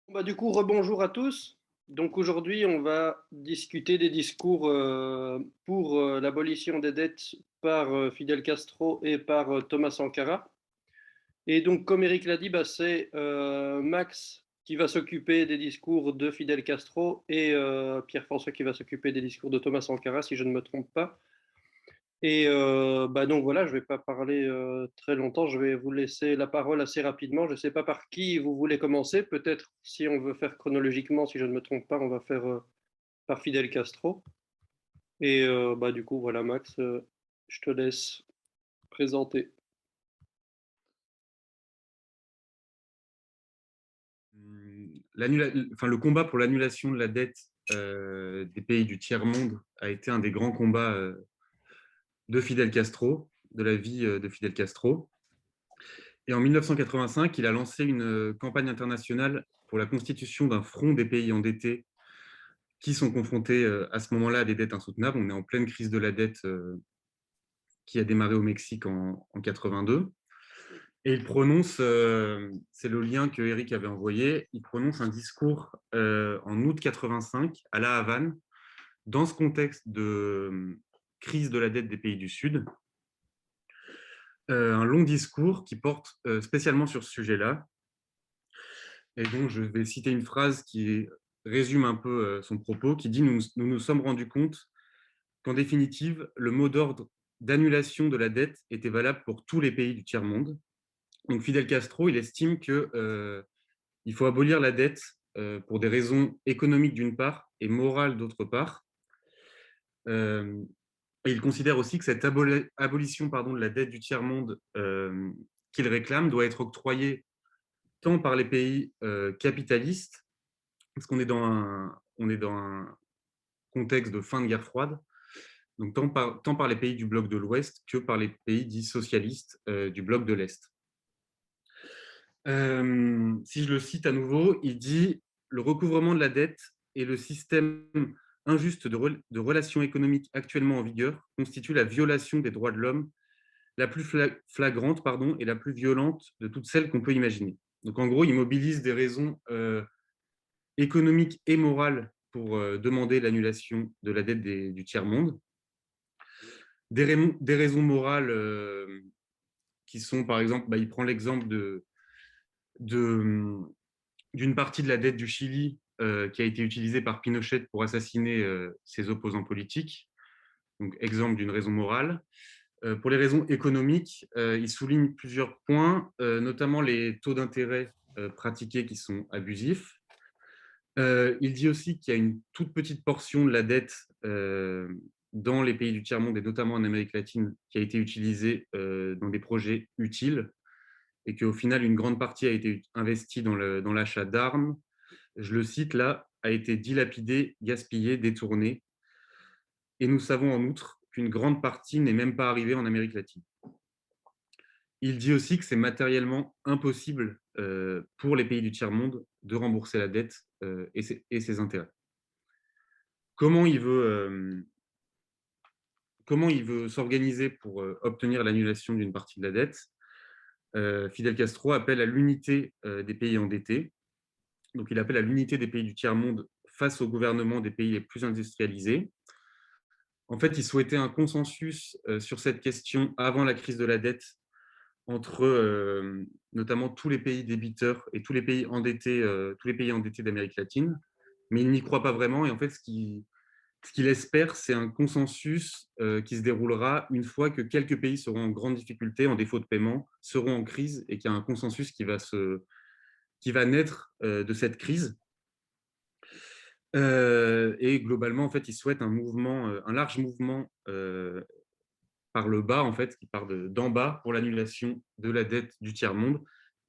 Du coup, rebonjour à tous. Donc aujourd'hui, on va discuter des discours pour l'abolition des dettes par Fidel Castro et par Thomas Sankara. Et donc, comme Eric l'a dit, c'est Max qui va s'occuper des discours de Fidel Castro et Pierre-François qui va s'occuper des discours de Thomas Sankara, si je ne me trompe pas. Et donc voilà, je ne vais pas parler très longtemps, je vais vous laisser la parole assez rapidement. Je ne sais pas par qui vous voulez commencer. Peut-être si on veut faire chronologiquement, si je ne me trompe pas, on va faire par Fidel Castro. Et du coup, voilà, Max, je te laisse présenter. Le combat pour l'annulation de la dette des pays du tiers-monde a été un des grands combats de Fidel Castro, de la vie de Fidel Castro. Et en 1985, il a lancé une campagne internationale pour la constitution d'un front des pays endettés qui sont confrontés à ce moment-là à des dettes insoutenables. On est en pleine crise de la dette qui a démarré au Mexique en 82. Et il prononce, c'est le lien que Eric avait envoyé, il prononce un discours en août 85 à La Havane, dans ce contexte de crise de la dette des pays du Sud, un long discours qui porte spécialement sur ce sujet-là. Et donc, je vais citer une phrase qui résume un peu son propos, qui dit « Nous nous sommes rendus compte qu'en définitive, le mot d'ordre d'annulation de la dette était valable pour tous les pays du tiers-monde. » Donc, Fidel Castro, il estime que il faut abolir la dette pour des raisons économiques d'une part et morales d'autre part. Euh, et il considère aussi que cette abolition de la dette du tiers-monde qu'il réclame doit être octroyée tant par les pays capitalistes, parce qu'on est on est dans un contexte de fin de guerre froide, donc tant par les pays du bloc de l'Ouest que par les pays dits socialistes du bloc de l'Est. Si je le cite à nouveau, il dit « Le recouvrement de la dette et le système injuste de relations économiques actuellement en vigueur constitue la violation des droits de l'homme la plus flagrante et la plus violente de toutes celles qu'on peut imaginer. » Donc en gros, il mobilise des raisons économiques et morales pour demander l'annulation de la dette du tiers-monde. Des raisons morales qui sont, par exemple, il prend l'exemple de d'une partie de la dette du Chili qui a été utilisée par Pinochet pour assassiner ses opposants politiques. Donc, exemple d'une raison morale. Pour les raisons économiques, il souligne plusieurs points, notamment les taux d'intérêt pratiqués qui sont abusifs. Il dit aussi qu'il y a une toute petite portion de la dette dans les pays du tiers-monde et notamment en Amérique latine qui a été utilisée dans des projets utiles et qu'au final, une grande partie a été investie dans l'achat d'armes. Je le cite là, a été dilapidée, gaspillée, détournée. Et nous savons en outre qu'une grande partie n'est même pas arrivée en Amérique latine. Il dit aussi que c'est matériellement impossible pour les pays du tiers-monde de rembourser la dette et ses intérêts. Comment comment il veut s'organiser pour obtenir l'annulation d'une partie de la dette? Fidel Castro appelle à l'unité des pays endettés. Donc, il appelle à l'unité des pays du tiers-monde face au gouvernement des pays les plus industrialisés. En fait, il souhaitait un consensus sur cette question avant la crise de la dette entre notamment tous les pays débiteurs et tous les pays endettés d'Amérique latine. Mais il n'y croit pas vraiment. Et en fait, ce qu'il espère, c'est un consensus qui se déroulera une fois que quelques pays seront en grande difficulté, en défaut de paiement, seront en crise et qu'il y a un consensus qui va naître de cette crise. Et globalement, en fait, il souhaite un large mouvement par le bas, en fait, qui part d'en bas pour l'annulation de la dette du tiers-monde,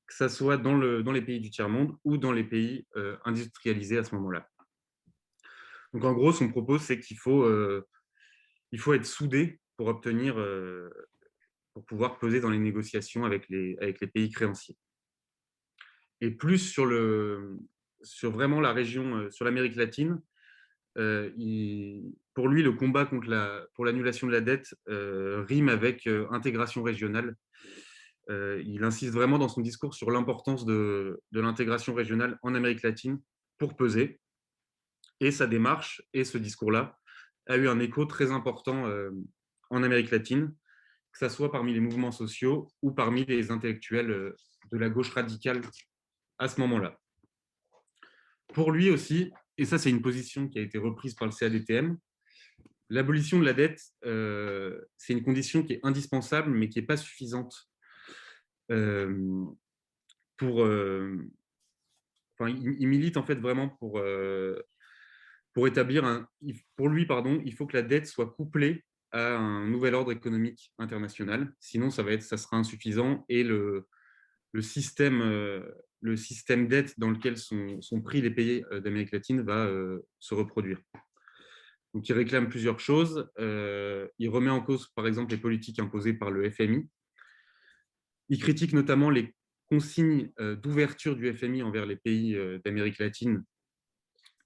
que ce soit dans les pays du tiers-monde ou dans les pays industrialisés à ce moment-là. Donc, en gros, son propos, c'est il faut être soudé pour pour pouvoir peser dans les négociations avec les pays créanciers. Et plus sur vraiment la région, sur l'Amérique latine, pour lui, le combat pour l'annulation de la dette rime avec intégration régionale. il insiste vraiment dans son discours sur l'importance de l'intégration régionale en Amérique latine pour peser. Et sa démarche et ce discours-là a eu un écho très important en Amérique latine, que ce soit parmi les mouvements sociaux ou parmi les intellectuels de la gauche radicale à ce moment-là. Pour lui aussi, et ça c'est une position qui a été reprise par le CADTM, l'abolition de la dette, c'est une condition qui est indispensable, mais qui n'est pas suffisante pour... Enfin, il milite en fait vraiment pour établir pour lui, pardon, il faut que la dette soit couplée à un nouvel ordre économique international. Sinon, ça sera insuffisant et le système dette dans lequel sont pris les pays d'Amérique latine va se reproduire. Donc, il réclame plusieurs choses. Il remet en cause, par exemple, les politiques imposées par le FMI. Il critique notamment les consignes d'ouverture du FMI envers les pays d'Amérique latine,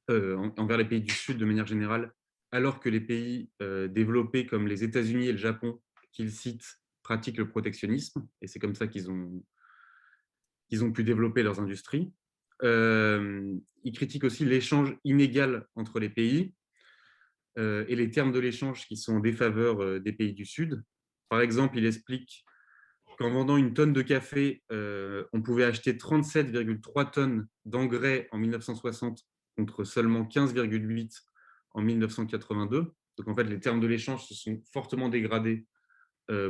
envers les pays du Sud de manière générale, alors que les pays développés comme les États-Unis et le Japon, qu'il cite, pratiquent le protectionnisme, et c'est comme ça qu'ils ont pu développer leurs industries. Il critique aussi l'échange inégal entre les pays et les termes de l'échange qui sont en défaveur des pays du Sud. Par exemple, il explique qu'en vendant une tonne de café, on pouvait acheter 37,3 tonnes d'engrais en 1960 contre seulement 15,8 en 1982. Donc en fait, les termes de l'échange se sont fortement dégradés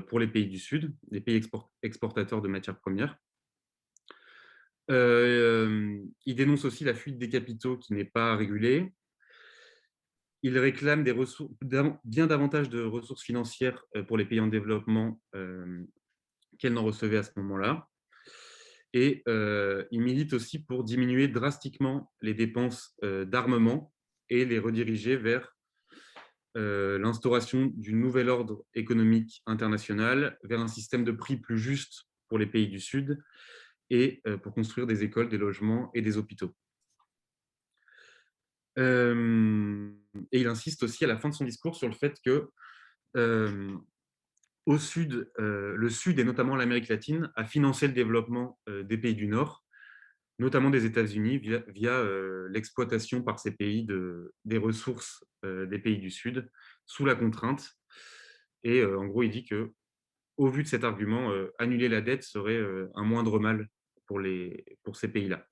pour les pays du Sud, les pays exportateurs de matières premières. Il dénonce aussi la fuite des capitaux qui n'est pas régulée. Il réclame bien davantage de ressources financières pour les pays en développement qu'elles n'en recevaient à ce moment-là. Et il milite aussi pour diminuer drastiquement les dépenses d'armement et les rediriger vers l'instauration du nouvel ordre économique international, vers un système de prix plus juste pour les pays du Sud et pour construire des écoles, des logements et des hôpitaux. Et il insiste aussi à la fin de son discours sur le fait que au Sud, le Sud et notamment l'Amérique latine a financé le développement des pays du Nord, notamment des États-Unis, via l'exploitation par ces pays des ressources des pays du Sud, sous la contrainte. Et en gros, il dit que, au vu de cet argument, annuler la dette serait un moindre mal pour ces pays-là.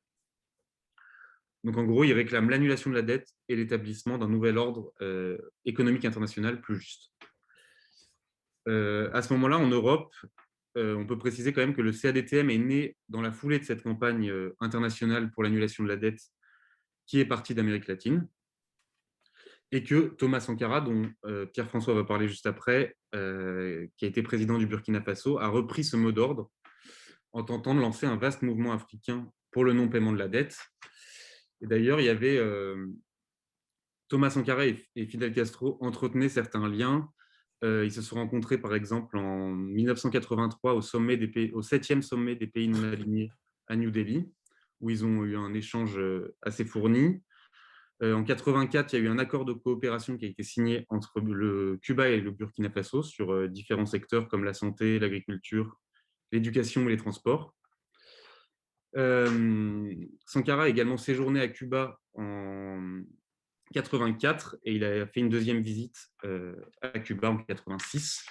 Donc en gros, il réclame l'annulation de la dette et l'établissement d'un nouvel ordre économique international plus juste. À ce moment-là, en Europe, on peut préciser quand même que le CADTM est né dans la foulée de cette campagne internationale pour l'annulation de la dette qui est partie d'Amérique latine, et que Thomas Sankara, dont Pierre-François va parler juste après, qui a été président du Burkina Faso, a repris ce mot d'ordre en tentant de lancer un vaste mouvement africain pour le non-paiement de la dette. Et d'ailleurs, il y avait Thomas Sankara et Fidel Castro entretenaient certains liens. Ils se sont rencontrés, par exemple, en 1983 au 7e sommet des pays non alignés à New Delhi, où ils ont eu un échange assez fourni. En 1984, il y a eu un accord de coopération qui a été signé entre le Cuba et le Burkina Faso sur différents secteurs comme la santé, l'agriculture, l'éducation et les transports. Sankara a également séjourné à Cuba en 1984 et il a fait une deuxième visite à Cuba en 1986.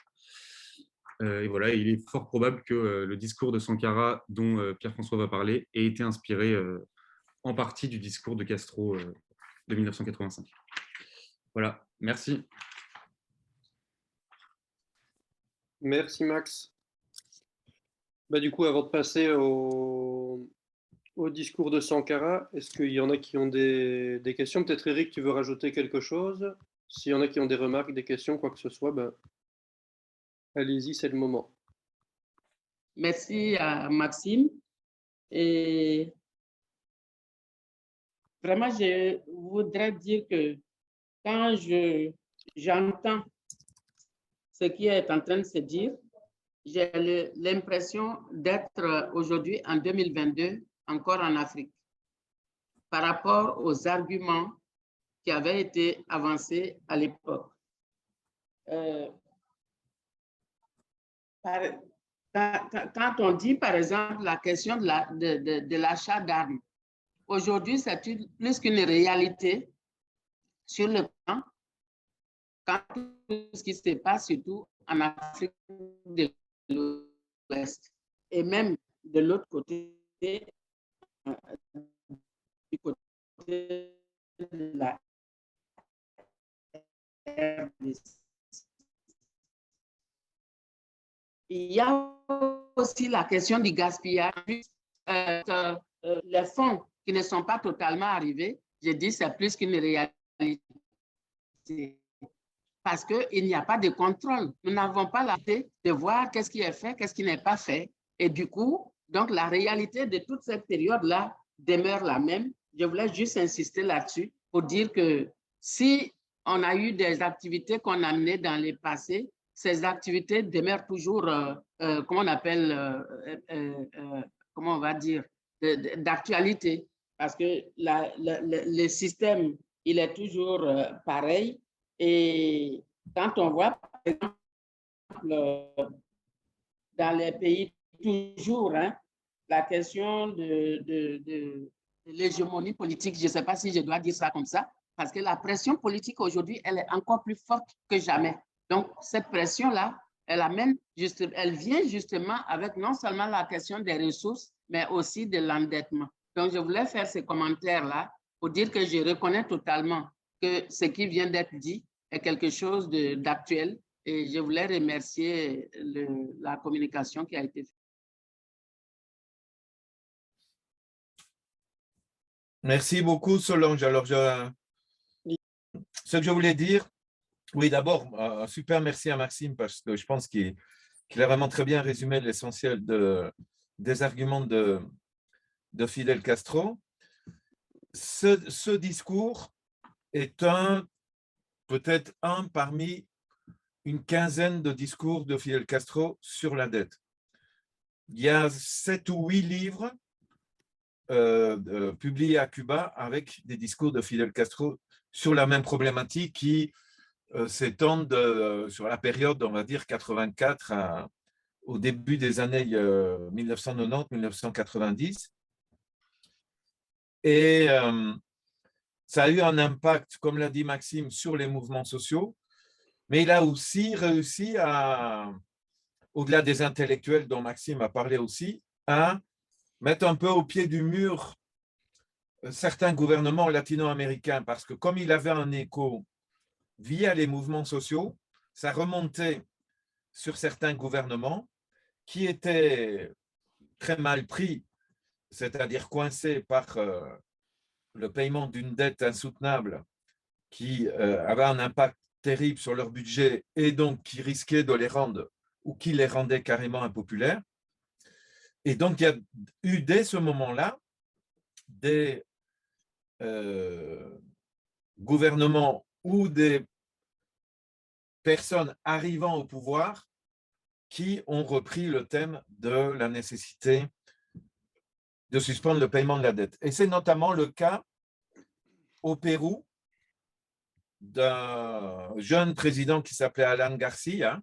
Et voilà, il est fort probable que le discours de Sankara, dont Pierre-François va parler, ait été inspiré en partie du discours de Castro de 1985. Voilà, merci. Merci Max. Du coup, avant de passer au discours de Sankara, est-ce qu'il y en a qui ont des questions? Peut-être Eric, tu veux rajouter quelque chose? S'il y en a qui ont des remarques, des questions, quoi que ce soit, allez-y, c'est le moment. Merci à Maxime. Et vraiment, je voudrais dire que quand j'entends ce qui est en train de se dire, j'ai l'impression d'être aujourd'hui en 2022 encore en Afrique par rapport aux arguments qui avaient été avancés à l'époque. quand on dit, par exemple, la question de l'achat d'armes, aujourd'hui, c'est plus qu'une réalité sur le plan, quand tout ce qui se passe, surtout en Afrique de l'Ouest. Et même de l'autre côté, du côté de la RDC. Il y a aussi la question du gaspillage. Les fonds qui ne sont pas totalement arrivés, je dis c'est plus qu'une réalité. Parce qu'il n'y a pas de contrôle. Nous n'avons pas la tête de voir qu'est-ce qui est fait, qu'est-ce qui n'est pas fait. Et du coup, donc la réalité de toute cette période-là demeure la même. Je voulais juste insister là-dessus pour dire que si on a eu des activités qu'on a menées dans le passé, ces activités demeurent toujours, comment on appelle, comment on va dire, d'actualité. Parce que le système, il est toujours pareil. Et quand on voit, par exemple, dans les pays, toujours, hein, la question de l'hégémonie politique, je ne sais pas si je dois dire ça comme ça, parce que la pression politique aujourd'hui, elle est encore plus forte que jamais. Donc, cette pression-là, elle vient justement avec non seulement la question des ressources, mais aussi de l'endettement. Donc, je voulais faire ces commentaires-là pour dire que je reconnais totalement que ce qui vient d'être dit est quelque chose d'actuel et je voulais remercier la communication qui a été faite. Merci beaucoup, Solange. Alors, ce que je voulais dire, oui, d'abord, un super merci à Maxime parce que je pense qu'il a vraiment très bien résumé l'essentiel des arguments de Fidel Castro. Ce discours est peut-être un parmi une quinzaine de discours de Fidel Castro sur la dette. Il y a 7 ou 8 livres publiés à Cuba avec des discours de Fidel Castro sur la même problématique qui s'étendent sur la période, on va dire, 84 au début des années 1990-1990. Et ça a eu un impact, comme l'a dit Maxime, sur les mouvements sociaux, mais il a aussi réussi au-delà des intellectuels dont Maxime a parlé aussi, à mettre un peu au pied du mur certains gouvernements latino-américains, parce que comme il avait un écho via les mouvements sociaux, ça remontait sur certains gouvernements qui étaient très mal pris, c'est-à-dire coincés par le paiement d'une dette insoutenable qui avait un impact terrible sur leur budget et donc qui risquait de les rendre ou qui les rendait carrément impopulaires. Et donc, il y a eu dès ce moment-là des gouvernements ou des personnes arrivant au pouvoir qui ont repris le thème de la nécessité de suspendre le paiement de la dette. Et c'est notamment le cas au Pérou d'un jeune président qui s'appelait Alan Garcia,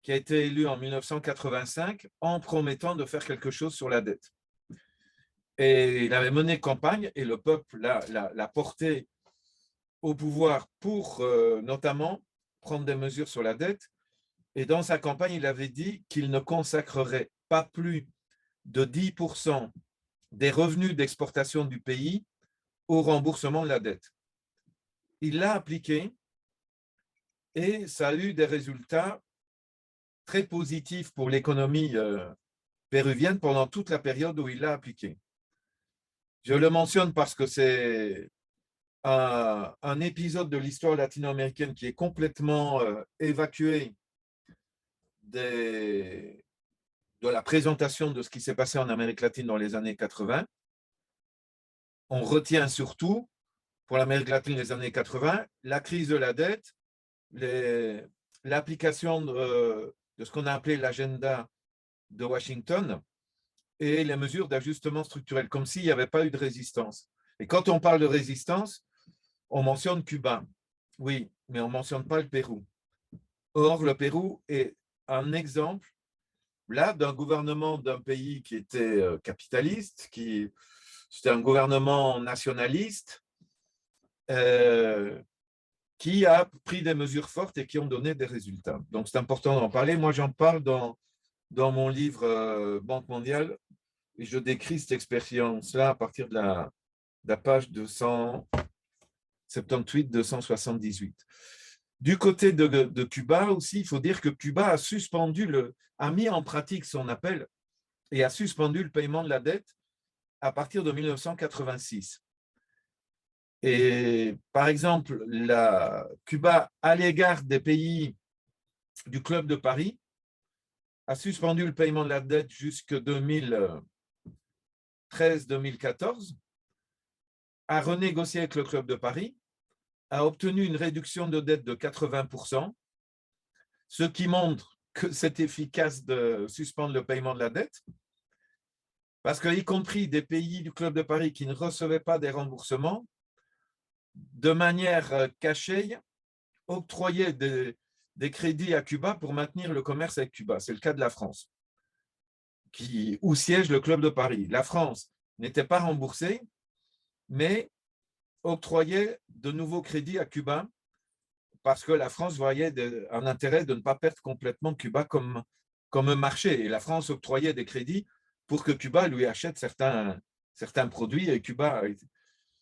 qui a été élu en 1985 en promettant de faire quelque chose sur la dette. Et il avait mené campagne et le peuple l'a porté au pouvoir pour notamment prendre des mesures sur la dette. Et dans sa campagne, il avait dit qu'il ne consacrerait pas plus de 10% des revenus d'exportation du pays au remboursement de la dette. Il l'a appliqué et ça a eu des résultats très positifs pour l'économie péruvienne pendant toute la période où il l'a appliqué. Je le mentionne parce que c'est un épisode de l'histoire latino-américaine qui est complètement évacué de la présentation de ce qui s'est passé en Amérique latine dans les années 80. On retient surtout, pour l'Amérique latine des années 80, la crise de la dette, l'application de ce qu'on a appelé l'agenda de Washington et les mesures d'ajustement structurel, comme s'il n'y avait pas eu de résistance. Et quand on parle de résistance, on mentionne Cuba, oui, mais on ne mentionne pas le Pérou. Or, le Pérou est un exemple là d'un gouvernement d'un pays qui était capitaliste, c'était un gouvernement nationaliste, qui a pris des mesures fortes et qui ont donné des résultats. Donc, c'est important d'en parler. Moi, j'en parle dans mon livre Banque mondiale et je décris cette expérience-là à partir de la page 278-278. Du côté de Cuba aussi, il faut dire que Cuba a mis en pratique son appel et a suspendu le paiement de la dette à partir de 1986. Et par exemple, Cuba, à l'égard des pays du Club de Paris, a suspendu le paiement de la dette jusqu'en 2013-2014, a renégocié avec le Club de Paris, a obtenu une réduction de dette de 80%, ce qui montre que c'est efficace de suspendre le paiement de la dette, parce qu'y compris des pays du Club de Paris qui ne recevaient pas des remboursements, de manière cachée, octroyaient des crédits à Cuba pour maintenir le commerce avec Cuba. C'est le cas de la France, où siège le Club de Paris. La France n'était pas remboursée, mais octroyait de nouveaux crédits à Cuba parce que la France voyait un intérêt de ne pas perdre complètement Cuba comme un marché. Et la France octroyait des crédits pour que Cuba lui achète certains produits. Et Cuba,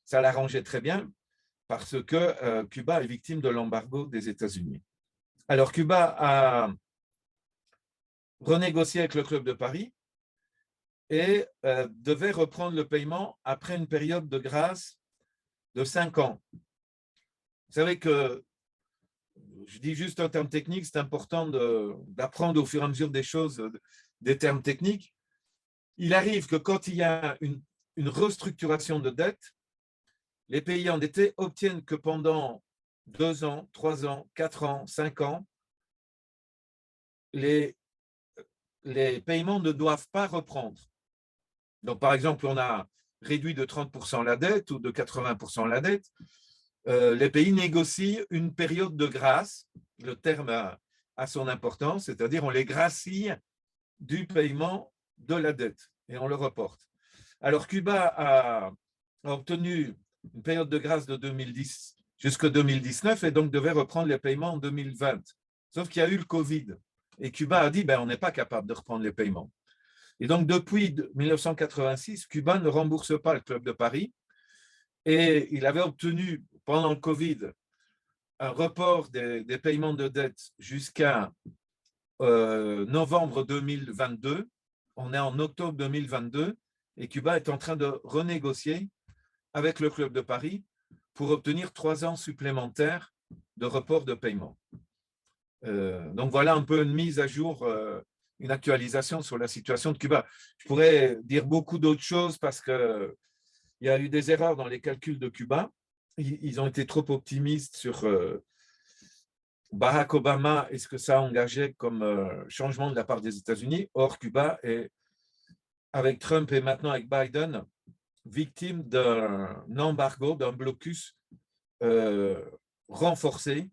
ça l'arrangeait très bien parce que Cuba est victime de l'embargo des États-Unis. Alors, Cuba a renégocié avec le Club de Paris et devait reprendre le paiement après une période de grâce de 5 ans. Vous savez que, je dis juste un terme technique, c'est important d'apprendre au fur et à mesure des choses, des termes techniques. Il arrive que quand il y a une restructuration de dette, les pays endettés obtiennent que pendant 2 ans, 3 ans, 4 ans, 5 ans, les paiements ne doivent pas reprendre. Donc, par exemple, on a réduit de 30% la dette ou de 80% la dette. Les pays négocient une période de grâce. Le terme a son importance, c'est-à-dire on les gracie du paiement de la dette et on le reporte. Alors, Cuba a obtenu une période de grâce de 2010 jusqu'en 2019 et donc devait reprendre les paiements en 2020. Sauf qu'il y a eu le Covid et Cuba a dit on n'est pas capable de reprendre les paiements. Et donc, depuis 1986, Cuba ne rembourse pas le Club de Paris et il avait obtenu, pendant le Covid, un report des paiements de dette jusqu'à novembre 2022. On est en octobre 2022 et Cuba est en train de renégocier avec le Club de Paris pour obtenir 3 ans supplémentaires de report de paiement. Donc, voilà un peu une mise à jour, une actualisation sur la situation de Cuba. Je pourrais dire beaucoup d'autres choses parce qu'il y a eu des erreurs dans les calculs de Cuba. Ils ont été trop optimistes sur Barack Obama et ce que ça a engagé comme changement de la part des États-Unis. Or, Cuba est, avec Trump et maintenant avec Biden, victime d'un embargo, d'un blocus renforcé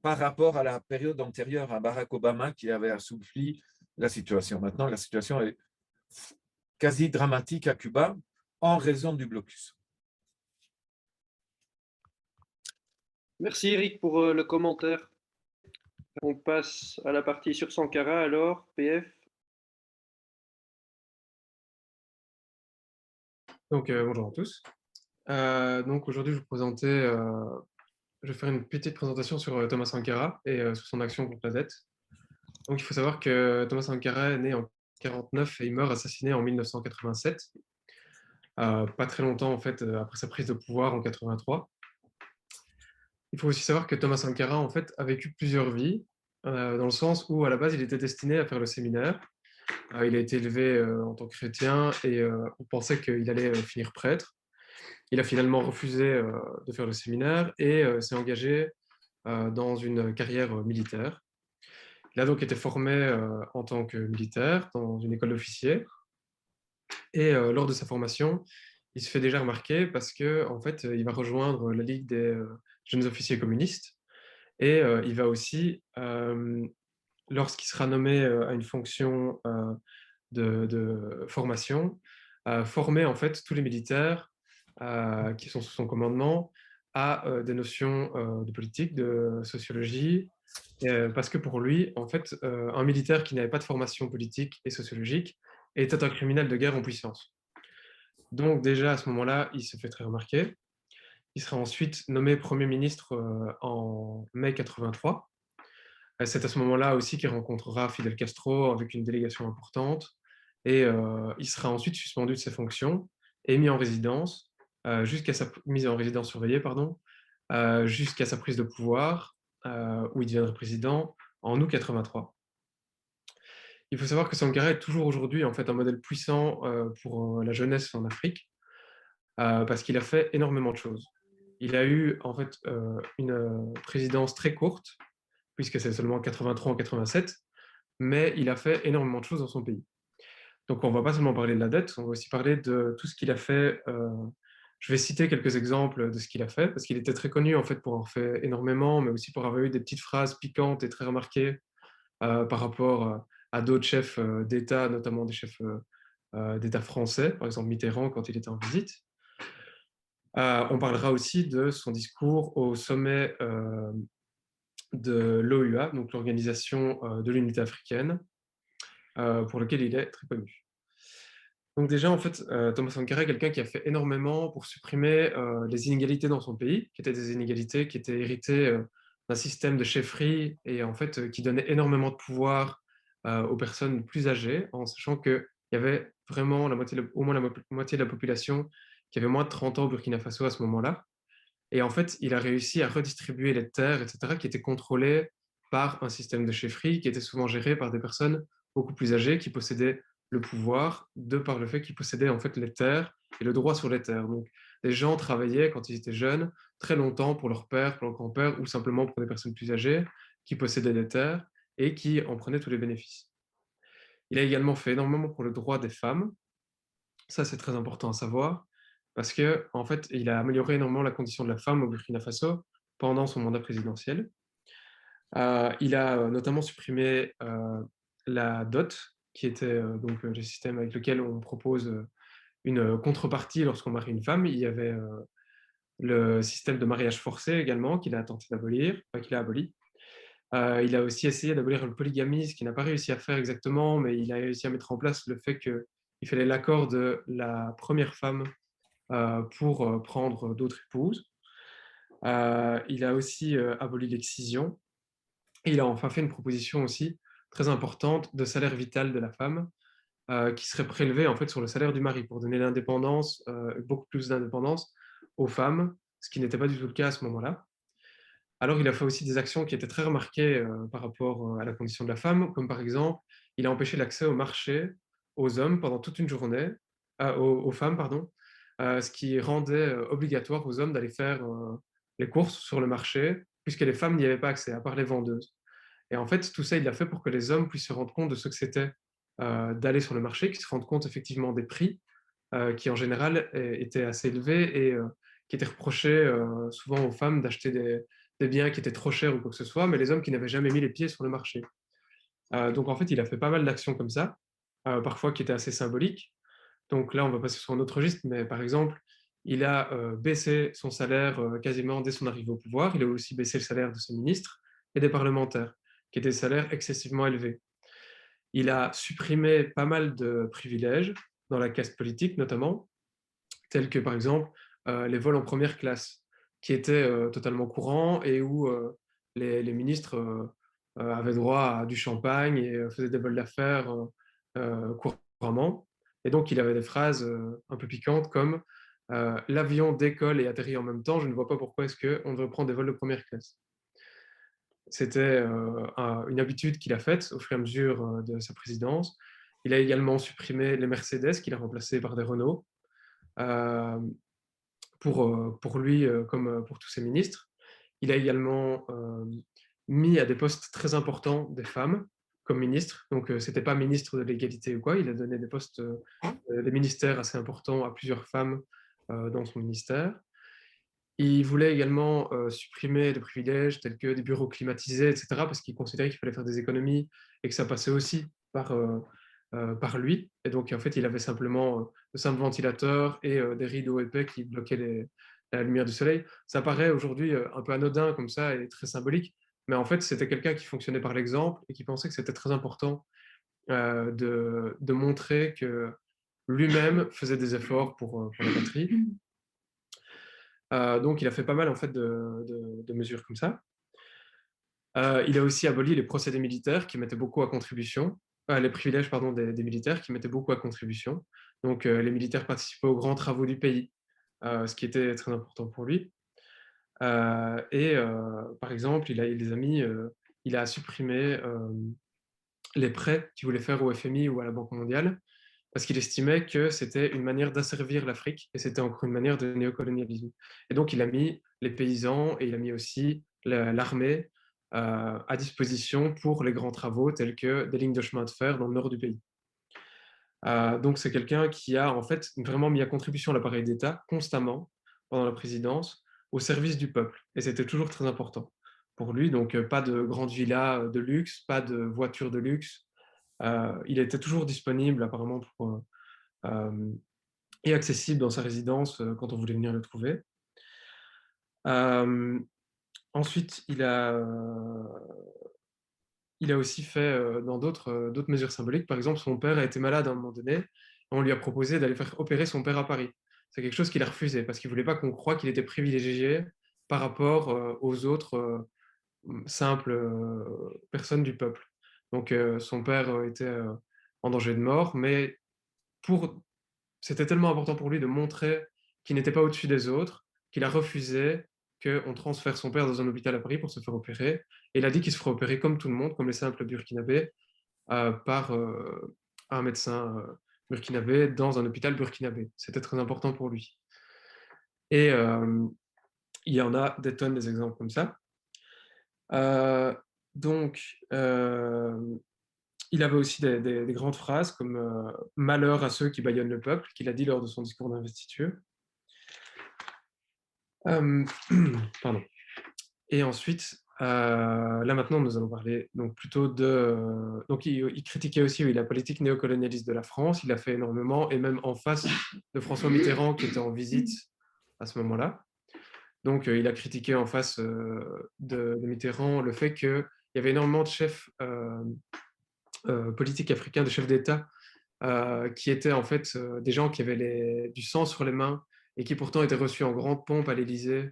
par rapport à la période antérieure à Barack Obama qui avait assoupli la situation. Maintenant, la situation est quasi dramatique à Cuba en raison du blocus. Merci Eric pour le commentaire. On passe à la partie sur Sankara alors, PF. Donc, bonjour à tous. Donc aujourd'hui, je vais faire une petite présentation sur Thomas Sankara et sur son action contre la dette. Donc, il faut savoir que Thomas Sankara est né en 1949 et il meurt assassiné en 1987, pas très longtemps en fait après sa prise de pouvoir en 1983. Il faut aussi savoir que Thomas Sankara en fait a vécu plusieurs vies, dans le sens où à la base il était destiné à faire le séminaire. Il a été élevé en tant que chrétien et on pensait qu'il allait finir prêtre. Il a finalement refusé de faire le séminaire et s'est engagé dans une carrière militaire. Il a donc été formé en tant que militaire dans une école d'officiers. Et lors de sa formation, il se fait déjà remarquer parce que en fait, il va rejoindre la Ligue des jeunes officiers communistes et il va aussi lorsqu'il sera nommé à une fonction de formation, former en fait tous les militaires qui sont sous son commandement à des notions de politique, de sociologie, parce que pour lui, en fait, un militaire qui n'avait pas de formation politique et sociologique était un criminel de guerre en puissance. Donc déjà à ce moment-là, il se fait très remarquer. Il sera ensuite nommé Premier ministre en mai 83. C'est à ce moment-là aussi qu'il rencontrera Fidel Castro avec une délégation importante. Et il sera ensuite suspendu de ses fonctions et mis en résidence, jusqu'à sa mise en résidence surveillée, pardon, jusqu'à sa prise de pouvoir, où il deviendra président en août 83. Il faut savoir que Sankara est toujours aujourd'hui en fait un modèle puissant pour la jeunesse en Afrique, parce qu'il a fait énormément de choses. Il a eu en fait une présidence très courte, puisque c'est seulement 83 en 87, mais il a fait énormément de choses dans son pays. Donc on ne va pas seulement parler de la dette, on va aussi parler de tout ce qu'il a fait. Je vais citer quelques exemples de ce qu'il a fait, parce qu'il était très connu en fait pour avoir fait énormément, mais aussi pour avoir eu des petites phrases piquantes et très remarquées par rapport à d'autres chefs d'État, notamment des chefs d'État français, par exemple Mitterrand quand il était en visite. On parlera aussi de son discours au sommet de l'OUA, donc l'Organisation de l'Unité africaine, pour lequel il est très connu. Donc déjà, en fait, Thomas Sankara est quelqu'un qui a fait énormément pour supprimer les inégalités dans son pays, qui étaient des inégalités qui étaient héritées d'un système de chefferie et en fait qui donnait énormément de pouvoir aux personnes plus âgées, en sachant qu'il y avait vraiment au moins la moitié de la population qui avait moins de 30 ans au Burkina Faso à ce moment-là. Et en fait, il a réussi à redistribuer les terres, etc., qui étaient contrôlées par un système de chefferie qui était souvent géré par des personnes beaucoup plus âgées qui possédaient le pouvoir de par le fait qu'ils possédaient en fait les terres et le droit sur les terres. Donc, les gens travaillaient quand ils étaient jeunes très longtemps pour leur père, pour leur grand-père ou simplement pour des personnes plus âgées qui possédaient des terres et qui en prenaient tous les bénéfices. Il a également fait énormément pour le droit des femmes. Ça, c'est très important à savoir parce que, en fait, il a amélioré énormément la condition de la femme au Burkina Faso pendant son mandat présidentiel. Il a notamment supprimé la dot, qui était donc le système avec lequel on propose une contrepartie lorsqu'on marie une femme. Il y avait le système de mariage forcé également qu'il a tenté d'abolir, qu'il a aboli. Il a aussi essayé d'abolir le polygamie, ce qu'il n'a pas réussi à faire exactement, mais il a réussi à mettre en place le fait qu'il fallait l'accord de la première femme pour prendre d'autres épouses. Il a aussi aboli l'excision. Et il a enfin fait une proposition aussi très importante de salaire vital de la femme, qui serait prélevé en fait sur le salaire du mari pour donner l'indépendance, beaucoup plus d'indépendance aux femmes, ce qui n'était pas du tout le cas à ce moment-là. Alors il a fait aussi des actions qui étaient très remarquées par rapport à la condition de la femme, comme par exemple, il a empêché l'accès au marché aux hommes pendant toute une journée, aux femmes, pardon, ce qui rendait obligatoire aux hommes d'aller faire les courses sur le marché, puisque les femmes n'y avaient pas accès, à part les vendeuses. Et en fait, tout ça, il l'a fait pour que les hommes puissent se rendre compte de ce que c'était d'aller sur le marché, qu'ils se rendent compte effectivement des prix, qui en général étaient assez élevés et qui étaient reprochés souvent aux femmes d'acheter des biens qui étaient trop chers ou quoi que ce soit, mais les hommes qui n'avaient jamais mis les pieds sur le marché. Donc en fait, il a fait pas mal d'actions comme ça, parfois qui étaient assez symboliques. Donc là, on va passer sur un autre registre, mais par exemple, il a baissé son salaire quasiment dès son arrivée au pouvoir. Il a aussi baissé le salaire de ses ministres et des parlementaires, qui étaient des salaires excessivement élevés. Il a supprimé pas mal de privilèges dans la caste politique notamment, tels que par exemple les vols en première classe, qui étaient totalement courants et où les ministres avaient droit à du champagne et faisaient des vols d'affaires couramment. Et donc il avait des phrases un peu piquantes comme l'avion décolle et atterrit en même temps, je ne vois pas pourquoi est-ce qu'on devrait prendre des vols de première classe. C'était une habitude qu'il a faite au fur et à mesure de sa présidence. Il a également supprimé les Mercedes qu'il a remplacés par des Renault pour lui comme pour tous ses ministres. Il a également mis à des postes très importants des femmes comme ministres. Donc, ce n'était pas ministre de l'égalité ou quoi. Il a donné des postes, des ministères assez importants à plusieurs femmes dans son ministère. Il voulait également supprimer des privilèges tels que des bureaux climatisés, etc., parce qu'il considérait qu'il fallait faire des économies et que ça passait aussi par lui. Et donc, en fait, il avait simplement de simples ventilateurs et des rideaux épais qui bloquaient la lumière du soleil. Ça paraît aujourd'hui un peu anodin comme ça et très symbolique, mais en fait, c'était quelqu'un qui fonctionnait par l'exemple et qui pensait que c'était très important de montrer que lui-même faisait des efforts pour la patrie. Donc, il a fait pas mal en fait de mesures comme ça. Il a aussi aboli les procédés militaires qui mettaient beaucoup à contribution, les privilèges pardon, des militaires qui mettaient beaucoup à contribution. Donc, les militaires participaient aux grands travaux du pays, ce qui était très important pour lui. Par exemple, il a supprimé les prêts qu'il voulait faire au FMI ou à la Banque mondiale parce qu'il estimait que c'était une manière d'asservir l'Afrique et c'était encore une manière de néocolonialisme. Et donc, il a mis les paysans et il a mis aussi l'armée à disposition pour les grands travaux tels que des lignes de chemin de fer dans le nord du pays. Donc, c'est quelqu'un qui a en fait vraiment mis à contribution l'appareil d'État constamment pendant la présidence au service du peuple. Et c'était toujours très important pour lui. Donc, pas de grandes villas de luxe, pas de voitures de luxe. Il était toujours disponible apparemment et accessible dans sa résidence quand on voulait venir le trouver. Ensuite, il a aussi fait dans d'autres mesures symboliques. Par exemple, son père a été malade à un moment donné. On lui a proposé d'aller faire opérer son père à Paris. C'est quelque chose qu'il a refusé parce qu'il ne voulait pas qu'on croie qu'il était privilégié par rapport aux autres simples personnes du peuple. Donc, son père était en danger de mort, mais c'était tellement important pour lui de montrer qu'il n'était pas au-dessus des autres, qu'il a refusé qu'on transfère son père dans un hôpital à Paris pour se faire opérer. Et il a dit qu'il se ferait opérer comme tout le monde, comme les simples burkinabés, par un médecin burkinabé dans un hôpital burkinabé. C'était très important pour lui. Et il y en a des tonnes des exemples comme ça. Donc, il avait aussi des grandes phrases comme malheur à ceux qui bâillonnent le peuple, qu'il a dit lors de son discours d'investiture. Pardon. Et ensuite, là maintenant, nous allons parler donc plutôt de. Donc, il critiquait aussi la politique néocolonialiste de la France. Il a fait énormément, et même en face de François Mitterrand qui était en visite à ce moment-là. Donc, il a critiqué en face de Mitterrand le fait qu'il y avait énormément de chefs politiques africains, de chefs d'État, qui étaient en fait des gens qui avaient du sang sur les mains et qui pourtant étaient reçus en grande pompe à l'Élysée.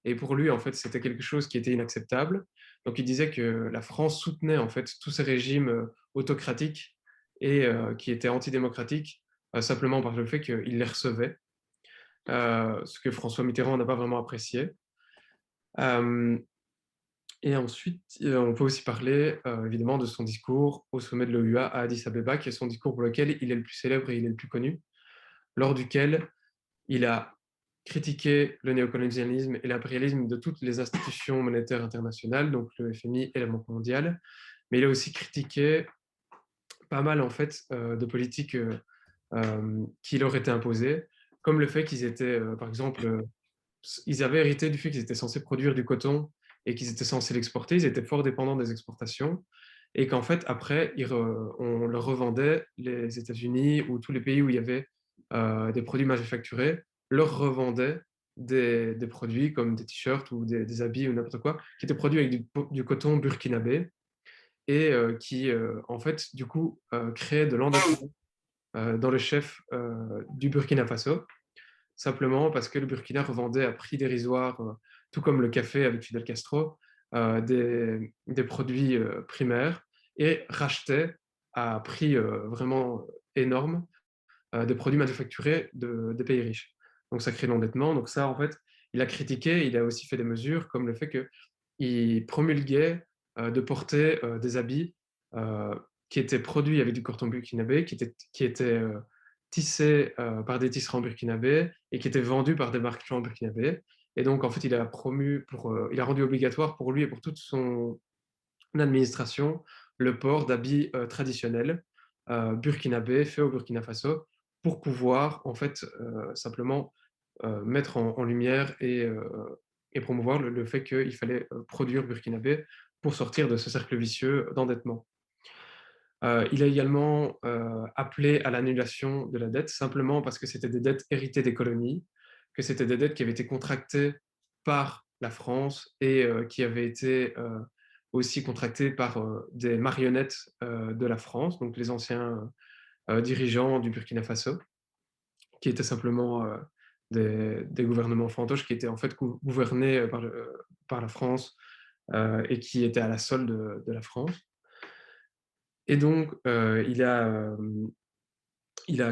Et pour lui, en fait, c'était quelque chose qui était inacceptable. Donc, il disait que la France soutenait en fait tous ces régimes autocratiques et qui étaient antidémocratiques simplement par le fait qu'il les recevait, ce que François Mitterrand n'a pas vraiment apprécié. Et ensuite, on peut aussi parler évidemment de son discours au sommet de l'OUA à Addis Abeba, qui est son discours pour lequel il est le plus célèbre et il est le plus connu, lors duquel il a critiqué le néocolonialisme et l'impérialisme de toutes les institutions monétaires internationales, donc le FMI et la Banque mondiale, mais il a aussi critiqué pas mal en fait de politiques qui leur étaient imposées, comme le fait qu'ils étaient, par exemple, ils avaient hérité du fait qu'ils étaient censés produire du coton et qu'ils étaient censés l'exporter, ils étaient fort dépendants des exportations, et qu'en fait, après, on leur revendait, les États-Unis ou tous les pays où il y avait des produits manufacturés, leur revendaient des produits comme des t-shirts ou des habits ou n'importe quoi, qui étaient produits avec du coton burkinabé, et qui, en fait, du coup, créaient de l'endettement dans le chef du Burkina Faso, simplement parce que le Burkina revendait à prix dérisoire, tout comme le café avec Fidel Castro, des produits primaires et rachetait à prix vraiment énorme des produits manufacturés des pays riches. Donc ça crée l'endettement. Donc ça, en fait, il a critiqué, il a aussi fait des mesures comme le fait qu'il promulguait de porter des habits qui étaient produits avec du coton burkinabé, qui étaient tissés par des tisserands burkinabés et qui étaient vendus par des marchands burkinabés. Et donc, en fait, il a rendu obligatoire pour lui et pour toute son administration le port d'habits traditionnels burkinabés faits au Burkina Faso pour pouvoir, en fait, simplement mettre en lumière et promouvoir le fait qu'il fallait produire burkinabé pour sortir de ce cercle vicieux d'endettement. Il a également appelé à l'annulation de la dette, simplement parce que c'était des dettes héritées des colonies, que c'était des dettes qui avaient été contractées par la France et qui avaient été aussi contractées par des marionnettes de la France, donc les anciens dirigeants du Burkina Faso, qui étaient simplement des gouvernements fantoches qui étaient en fait gouvernés par la France et qui étaient à la solde de la France. Et donc, il a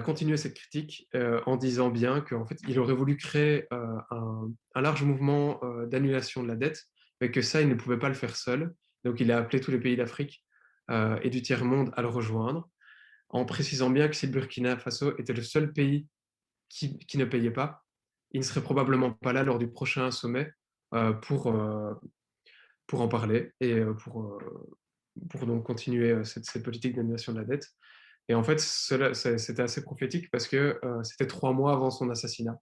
continué cette critique en disant bien qu'en fait, il aurait voulu créer un large mouvement d'annulation de la dette, mais que ça, il ne pouvait pas le faire seul. Donc, il a appelé tous les pays d'Afrique et du tiers-monde à le rejoindre, en précisant bien que si le Burkina Faso était le seul pays qui ne payait pas, il ne serait probablement pas là lors du prochain sommet euh, pour, euh, pour en parler et pour donc continuer cette politique d'annulation de la dette. Et en fait, c'était assez prophétique parce que c'était 3 mois avant son assassinat.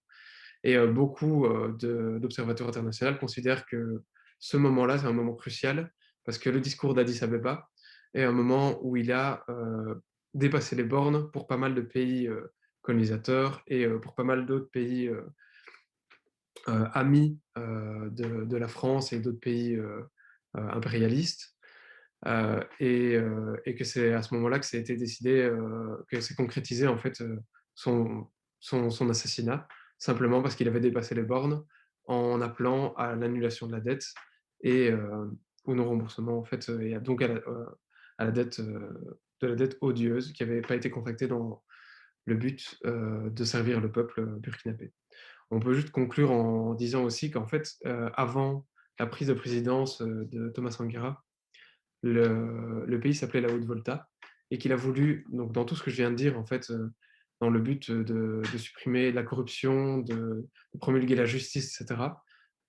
Et beaucoup d'observateurs internationaux considèrent que ce moment-là, c'est un moment crucial parce que le discours d'Addis Abeba est un moment où il a dépassé les bornes pour pas mal de pays colonisateurs et pour pas mal d'autres pays amis de la France et d'autres pays impérialistes. Et que c'est à ce moment-là que ça a été décidé, que c'est concrétisé en fait son assassinat, simplement parce qu'il avait dépassé les bornes en appelant à l'annulation de la dette et au non-remboursement en fait, et donc à la dette de la dette odieuse qui n'avait pas été contractée dans le but de servir le peuple burkinabé. On peut juste conclure en disant aussi qu'en fait, avant la prise de présidence de Thomas Sankara, le pays s'appelait la Haute-Volta et qu'il a voulu, donc dans tout ce que je viens de dire, en fait, dans le but de supprimer la corruption, de promulguer la justice, etc.,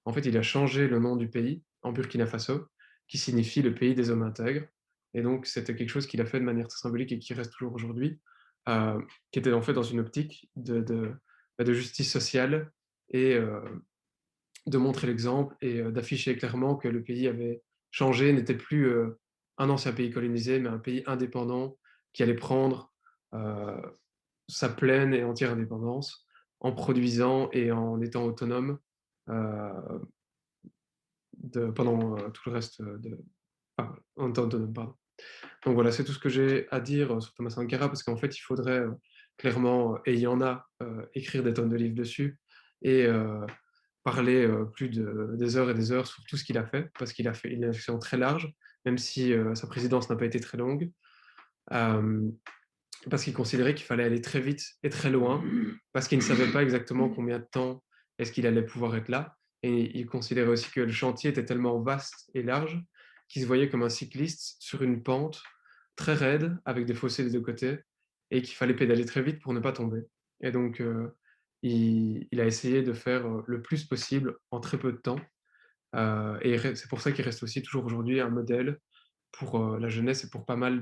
en fait, il a changé le nom du pays en Burkina Faso, qui signifie le pays des hommes intègres. Et donc, c'était quelque chose qu'il a fait de manière très symbolique et qui reste toujours aujourd'hui, qui était en fait dans une optique de justice sociale et de montrer l'exemple et d'afficher clairement que le pays avait changé, n'était plus un ancien pays colonisé, mais un pays indépendant qui allait prendre sa pleine et entière indépendance en produisant et en étant autonome euh, pendant tout le reste en étant autonome, pardon. Donc voilà, c'est tout ce que j'ai à dire sur Thomas Sankara, parce qu'en fait, il faudrait clairement, et il y en a, écrire des tonnes de livres dessus et parler des heures et des heures sur tout ce qu'il a fait, parce qu'il a fait une action très large, même si sa présidence n'a pas été très longue, parce qu'il considérait qu'il fallait aller très vite et très loin, parce qu'il ne savait pas exactement combien de temps est-ce qu'il allait pouvoir être là, et il considérait aussi que le chantier était tellement vaste et large qu'il se voyait comme un cycliste sur une pente très raide, avec des fossés des deux côtés, et qu'il fallait pédaler très vite pour ne pas tomber. Et donc, il a essayé de faire le plus possible en très peu de temps. Et c'est pour ça qu'il reste aussi toujours aujourd'hui un modèle pour la jeunesse et pour pas mal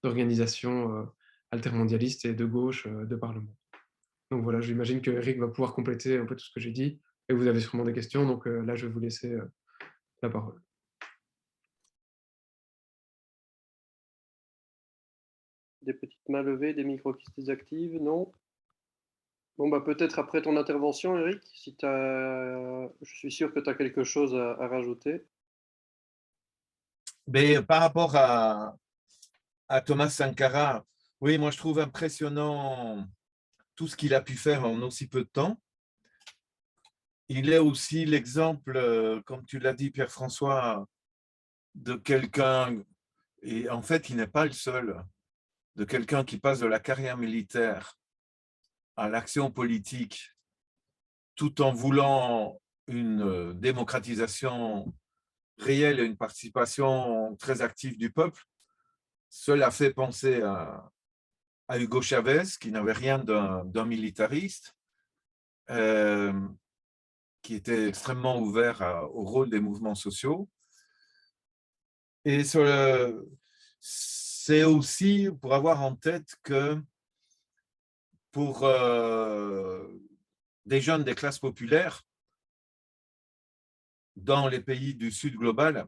d'organisations altermondialistes et de gauche de par le monde. Donc voilà, j'imagine que Eric va pouvoir compléter un peu tout ce que j'ai dit. Et vous avez sûrement des questions, donc là, je vais vous laisser la parole. Des petites mains levées, des micros qui se désactivent, non? Bon, bah peut-être après ton intervention, Eric, si je suis sûr que tu as quelque chose à rajouter. Mais par rapport à Thomas Sankara, oui, moi je trouve impressionnant tout ce qu'il a pu faire en aussi peu de temps. Il est aussi l'exemple, comme tu l'as dit, Pierre-François, de quelqu'un, et en fait, il n'est pas le seul, de quelqu'un qui passe de la carrière militaire à l'action politique, tout en voulant une démocratisation réelle et une participation très active du peuple. Cela fait penser à Hugo Chavez, qui n'avait rien d'un militariste, qui était extrêmement ouvert au rôle des mouvements sociaux. Et c'est aussi pour avoir en tête que pour des jeunes des classes populaires dans les pays du Sud global,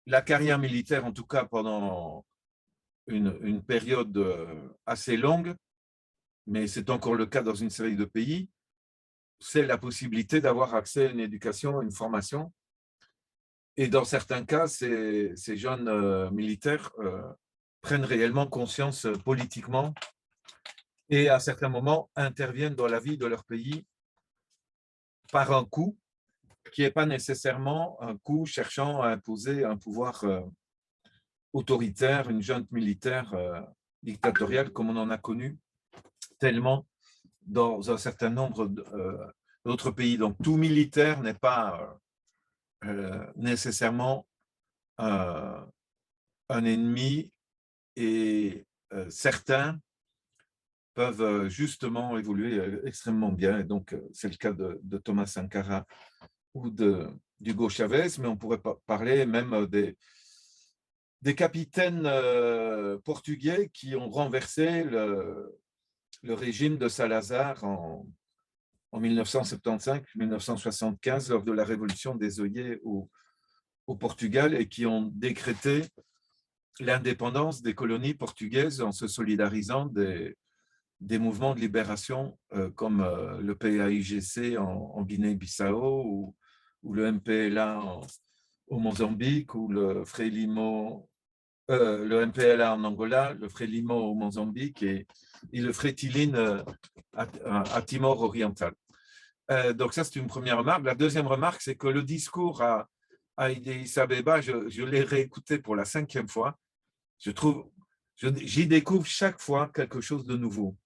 la carrière militaire, en tout cas pendant une période assez longue, mais c'est encore le cas dans une série de pays, c'est la possibilité d'avoir accès à une éducation, à une formation. Et dans certains cas, ces jeunes militaires prennent réellement conscience politiquement et à certains moments interviennent dans la vie de leur pays par un coup qui n'est pas nécessairement un coup cherchant à imposer un pouvoir autoritaire, une junte militaire dictatoriale comme on en a connu tellement dans un certain nombre d'autres pays. Donc tout militaire n'est pas nécessairement un ennemi et certains peuvent justement évoluer extrêmement bien. Et donc, c'est le cas de Thomas Sankara ou d'Hugo Chavez, mais on pourrait parler même des capitaines portugais qui ont renversé le régime de Salazar en 1975-1975 lors de la révolution des œillets au Portugal et qui ont décrété l'indépendance des colonies portugaises en se solidarisant des mouvements de libération comme le PAIGC en Guinée-Bissau ou le MPLA au Mozambique ou le MPLA en Angola, le Frelimo au Mozambique et le Fretilin à Timor oriental. Donc ça, c'est une première remarque. La deuxième remarque, c'est que le discours à Addis Abeba, je l'ai réécouté pour la 5e fois. J'y découvre chaque fois quelque chose de nouveau.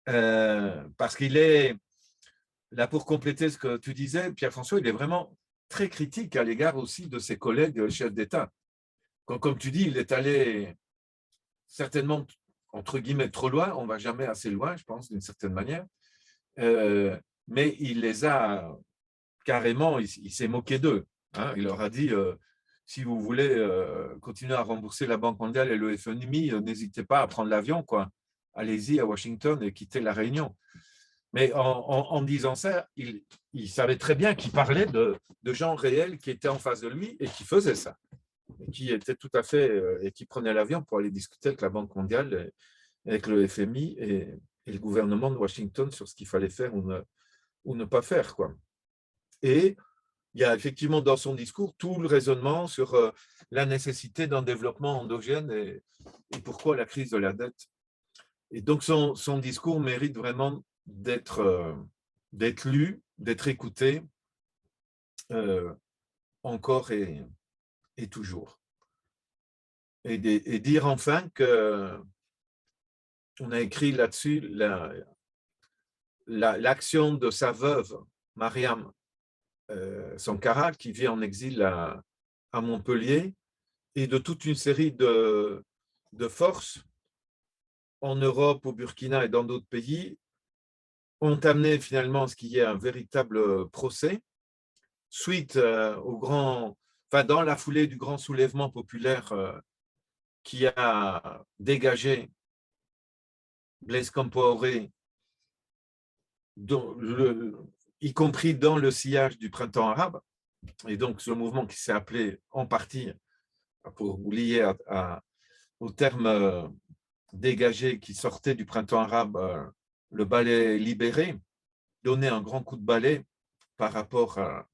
Parce qu'il est, là pour compléter ce que tu disais, Pierre-François, il est vraiment très critique à l'égard aussi de ses collègues chefs d'État. Comme tu dis, il est allé certainement, entre guillemets, trop loin. On ne va jamais assez loin, je pense, d'une certaine manière. Mais il les a carrément, il s'est moqué d'eux. Hein. Il leur a dit, si vous voulez continuer à rembourser la Banque mondiale et le FMI, n'hésitez pas à prendre l'avion, quoi. Allez-y à Washington et quittez la Réunion. Mais en disant ça, il savait très bien qu'il parlait de gens réels qui étaient en face de lui et qui faisaient ça. Et qui étaient tout à fait, et qui prenaient l'avion pour aller discuter avec la Banque mondiale, avec le FMI et le gouvernement de Washington sur ce qu'il fallait faire ou ne pas faire, quoi. Et il y a effectivement dans son discours tout le raisonnement sur la nécessité d'un développement endogène et pourquoi la crise de la dette. Et donc son discours mérite vraiment d'être lu, d'être écouté encore et toujours. Et dire enfin que on a écrit là-dessus l'action de sa veuve, Mariam Sankara, qui vit en exil à Montpellier, et de toute une série de forces en Europe, au Burkina et dans d'autres pays, ont amené finalement à ce qu'il y ait un véritable procès, suite dans la foulée du grand soulèvement populaire qui a dégagé Blaise Compaoré, y compris dans le sillage du printemps arabe, et donc ce mouvement qui s'est appelé en partie, pour vous lier au terme dégagé qui sortait du printemps arabe, le balai libéré, donner un grand coup de balai par rapport à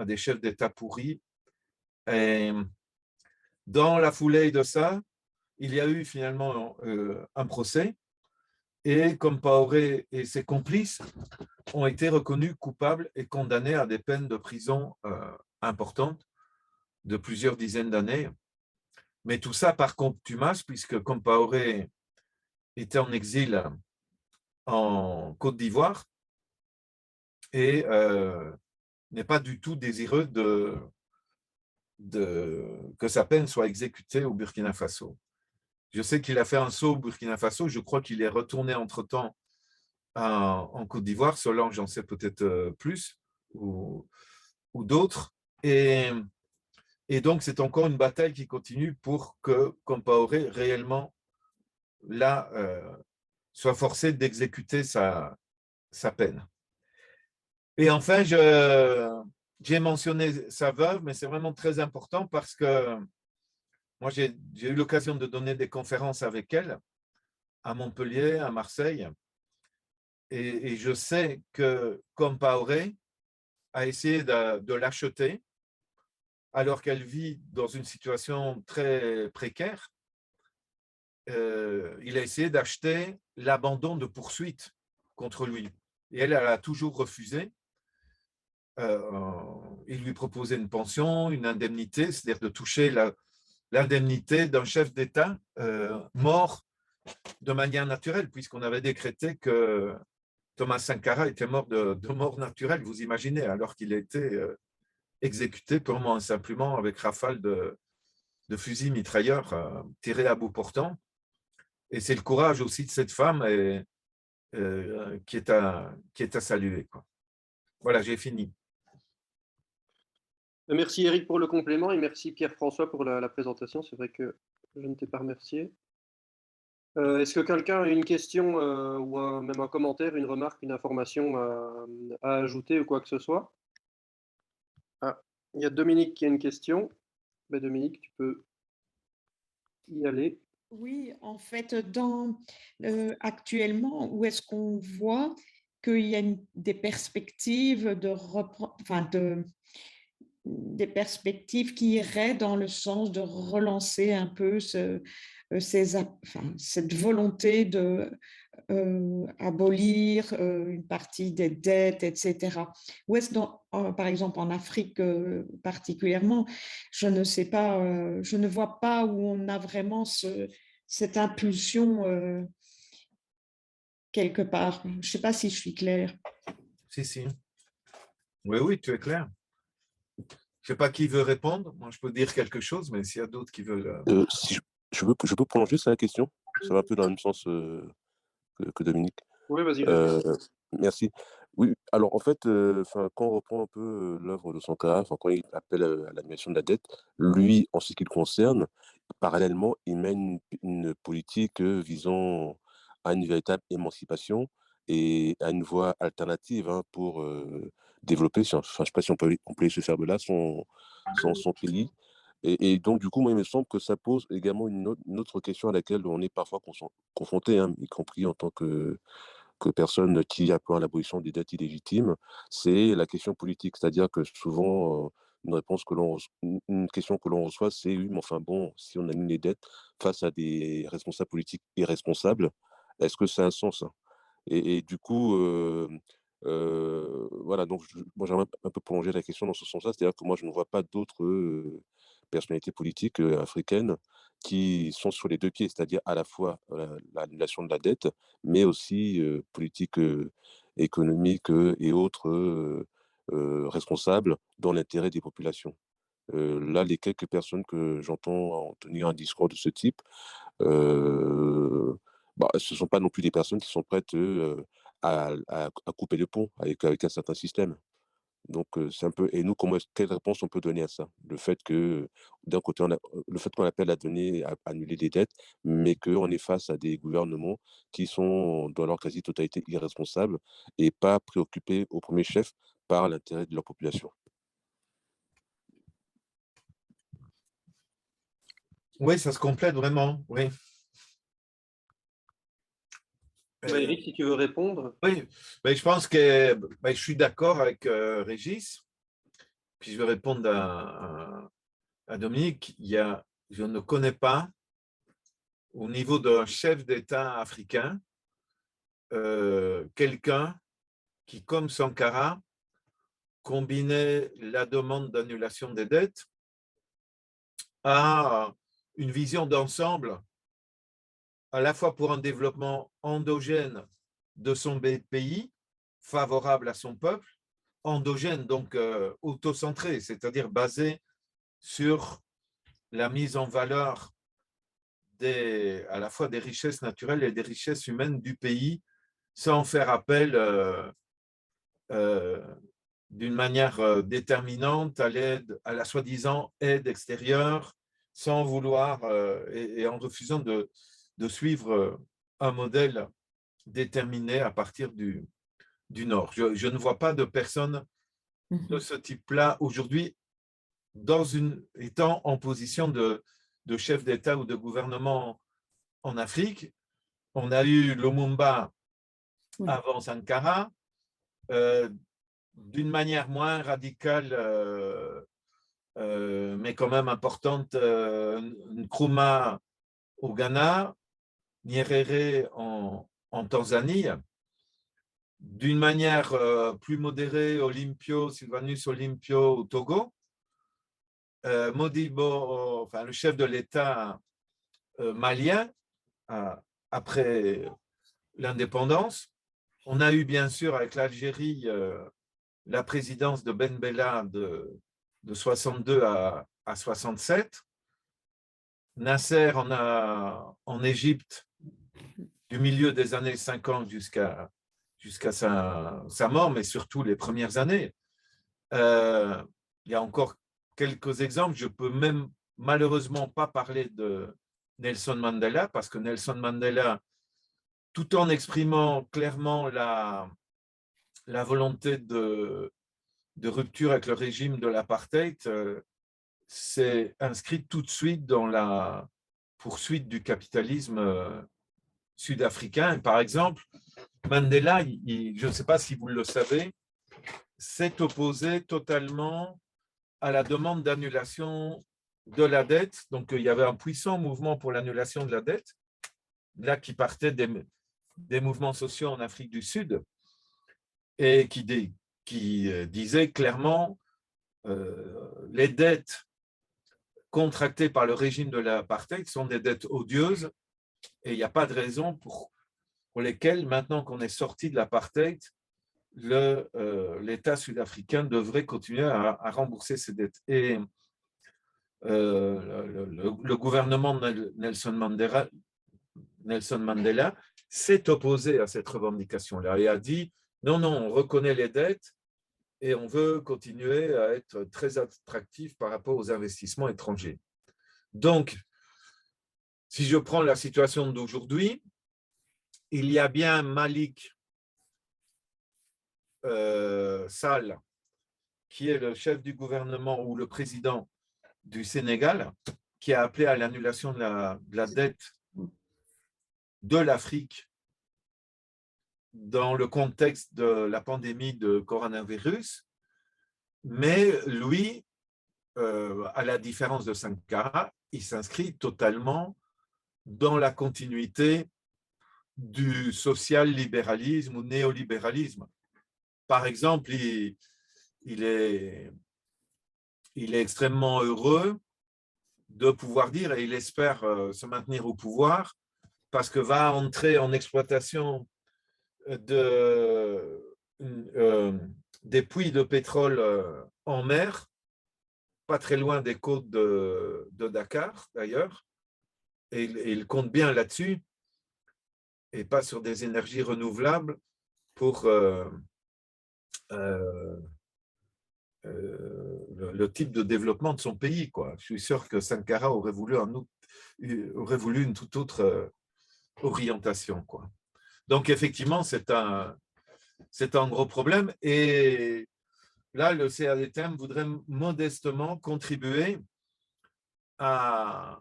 des chefs d'État pourris. Et dans la foulée de ça, il y a eu finalement un procès et Compaoré et ses complices ont été reconnus coupables et condamnés à des peines de prison importantes de plusieurs dizaines d'années. Mais tout ça par contumace, puisque Compaoré était en exil en Côte d'Ivoire et n'est pas du tout désireux que sa peine soit exécutée au Burkina Faso. Je sais qu'il a fait un saut au Burkina Faso, je crois qu'il est retourné entre-temps en Côte d'Ivoire, Solange j'en sais peut-être plus, ou d'autres. Et donc, c'est encore une bataille qui continue pour que Compaoré réellement là, soit forcé d'exécuter sa peine. Et enfin, j'ai mentionné sa veuve, mais c'est vraiment très important parce que moi, j'ai eu l'occasion de donner des conférences avec elle à Montpellier, à Marseille. Et je sais que Compaoré a essayé de l'acheter alors qu'elle vit dans une situation très précaire. Il a essayé d'acheter l'abandon de poursuite contre lui. Et elle a toujours refusé. Il lui proposait une pension, une indemnité, c'est-à-dire de toucher l'indemnité d'un chef d'État mort de manière naturelle, puisqu'on avait décrété que Thomas Sankara était mort de mort naturelle, vous imaginez, alors qu'il a été exécuté purement et simplement avec rafale de fusils mitrailleurs tirés à bout portant. Et c'est le courage aussi de cette femme qui est à saluer, quoi. Voilà, j'ai fini. Merci Eric pour le complément et merci Pierre-François pour la présentation. C'est vrai que je ne t'ai pas remercié. Est-ce que quelqu'un a une question ou même un commentaire, une remarque, une information à ajouter ou quoi que ce soit? Ah, il y a Dominique qui a une question. Ben, Dominique, tu peux y aller. Oui, en fait, actuellement, où est-ce qu'on voit qu'il y a des perspectives des perspectives qui iraient dans le sens de relancer un peu cette volonté de abolir une partie des dettes, etc. Où est-ce par exemple en Afrique particulièrement, je ne sais pas, je ne vois pas où on a vraiment cette impulsion quelque part. Je ne sais pas si je suis claire. Si. Oui, oui, tu es clair. Je ne sais pas qui veut répondre. Moi, je peux dire quelque chose, mais s'il y a d'autres qui veulent… Si je peux prolonger sur la question, ça va un peu dans le même sens que Dominique. Oui, vas-y. Merci. Oui, alors en fait, quand on reprend un peu l'œuvre de Sankara, quand il appelle à l'annulation de la dette, lui, en ce qui le concerne, parallèlement, il mène une politique visant à une véritable émancipation et à une voie alternative pour développer, je ne sais pas si on peut employer ce verbe-là, son pays. Et donc, du coup, moi, il me semble que ça pose également une autre question à laquelle on est parfois confronté, hein, y compris en tant que personne qui apprend à l'abolition des dettes illégitimes, c'est la question politique. C'est-à-dire que souvent, une question que l'on reçoit, c'est oui, mais enfin bon, si on annule les dettes face à des responsables politiques irresponsables, est-ce que ça a un sens, hein? Et du coup, voilà, donc moi j'aimerais un peu prolonger la question dans ce sens-là, c'est-à-dire que moi je ne vois pas d'autres personnalités politiques africaines qui sont sur les deux pieds, c'est-à-dire à la fois l'annulation de la dette, mais aussi politique économique et autres responsables dans l'intérêt des populations. Là, les quelques personnes que j'entends tenir un discours de ce type, ce ne sont pas non plus des personnes qui sont prêtes à couper le pont avec un certain système. Donc, c'est un peu. Et nous, quelle réponse on peut donner à ça? Le fait que, d'un côté, le fait qu'on appelle à annuler les dettes, mais qu'on est face à des gouvernements qui sont, dans leur quasi-totalité, irresponsables et pas préoccupés au premier chef par l'intérêt de leur population. Oui, ça se complète vraiment, oui. Eric, si tu veux répondre. Oui, mais je pense que je suis d'accord avec Régis. Puis je vais répondre à Dominique. Je ne connais pas, au niveau d'un chef d'État africain, quelqu'un qui, comme Sankara, combinait la demande d'annulation des dettes à une vision d'ensemble, à la fois pour un développement endogène de son pays, favorable à son peuple, endogène, donc autocentré, c'est-à-dire basé sur la mise en valeur à la fois des richesses naturelles et des richesses humaines du pays, sans faire appel d'une manière déterminante à la soi-disant aide extérieure, sans vouloir et en refusant de suivre un modèle déterminé à partir du Nord. Je ne vois pas de personne de ce type-là aujourd'hui étant en position de chef d'État ou de gouvernement en Afrique. On a eu Lumumba avant Sankara, d'une manière moins radicale, mais quand même importante, Nkrumah au Ghana, Nyerere en Tanzanie. D'une manière plus modérée, Sylvanus Olympio au Togo. Modibo, enfin, le chef de l'État malien, après l'indépendance. On a eu bien sûr avec l'Algérie la présidence de Ben Bella de 62 à 67. Nasser en Égypte du milieu des années 50 jusqu'à sa mort, mais surtout les premières années. Il y a encore quelques exemples. Je peux même malheureusement pas parler de Nelson Mandela, parce que Nelson Mandela, tout en exprimant clairement la volonté de rupture avec le régime de l'apartheid, s'est inscrit tout de suite dans la poursuite du capitalisme sud-africain. Par exemple, Mandela, je ne sais pas si vous le savez, s'est opposé totalement à la demande d'annulation de la dette. Donc, il y avait un puissant mouvement pour l'annulation de la dette, là qui partait des mouvements sociaux en Afrique du Sud, et qui disait clairement les dettes contractées par le régime de l'apartheid sont des dettes odieuses, et il n'y a pas de raison pour lesquelles, maintenant qu'on est sorti de l'apartheid, l'État sud-africain devrait continuer à rembourser ses dettes. Et le gouvernement de Nelson Mandela s'est opposé à cette revendication-là et a dit non, on reconnaît les dettes et on veut continuer à être très attractif par rapport aux investissements étrangers. Donc, si je prends la situation d'aujourd'hui, il y a bien Malik Sall, qui est le chef du gouvernement ou le président du Sénégal, qui a appelé à l'annulation de la dette de l'Afrique dans le contexte de la pandémie de coronavirus. Mais lui, à la différence de Sankara, il s'inscrit totalement dans la continuité du social-libéralisme ou néolibéralisme. Par exemple, il est extrêmement heureux de pouvoir dire, et il espère se maintenir au pouvoir, parce que va entrer en exploitation des puits de pétrole en mer, pas très loin des côtes de Dakar d'ailleurs, et il compte bien là-dessus, et pas sur des énergies renouvelables pour le type de développement de son pays, quoi. Je suis sûr que Sankara aurait voulu une toute autre orientation, quoi. Donc, effectivement, c'est un gros problème. Et là, le CADTM voudrait modestement contribuer à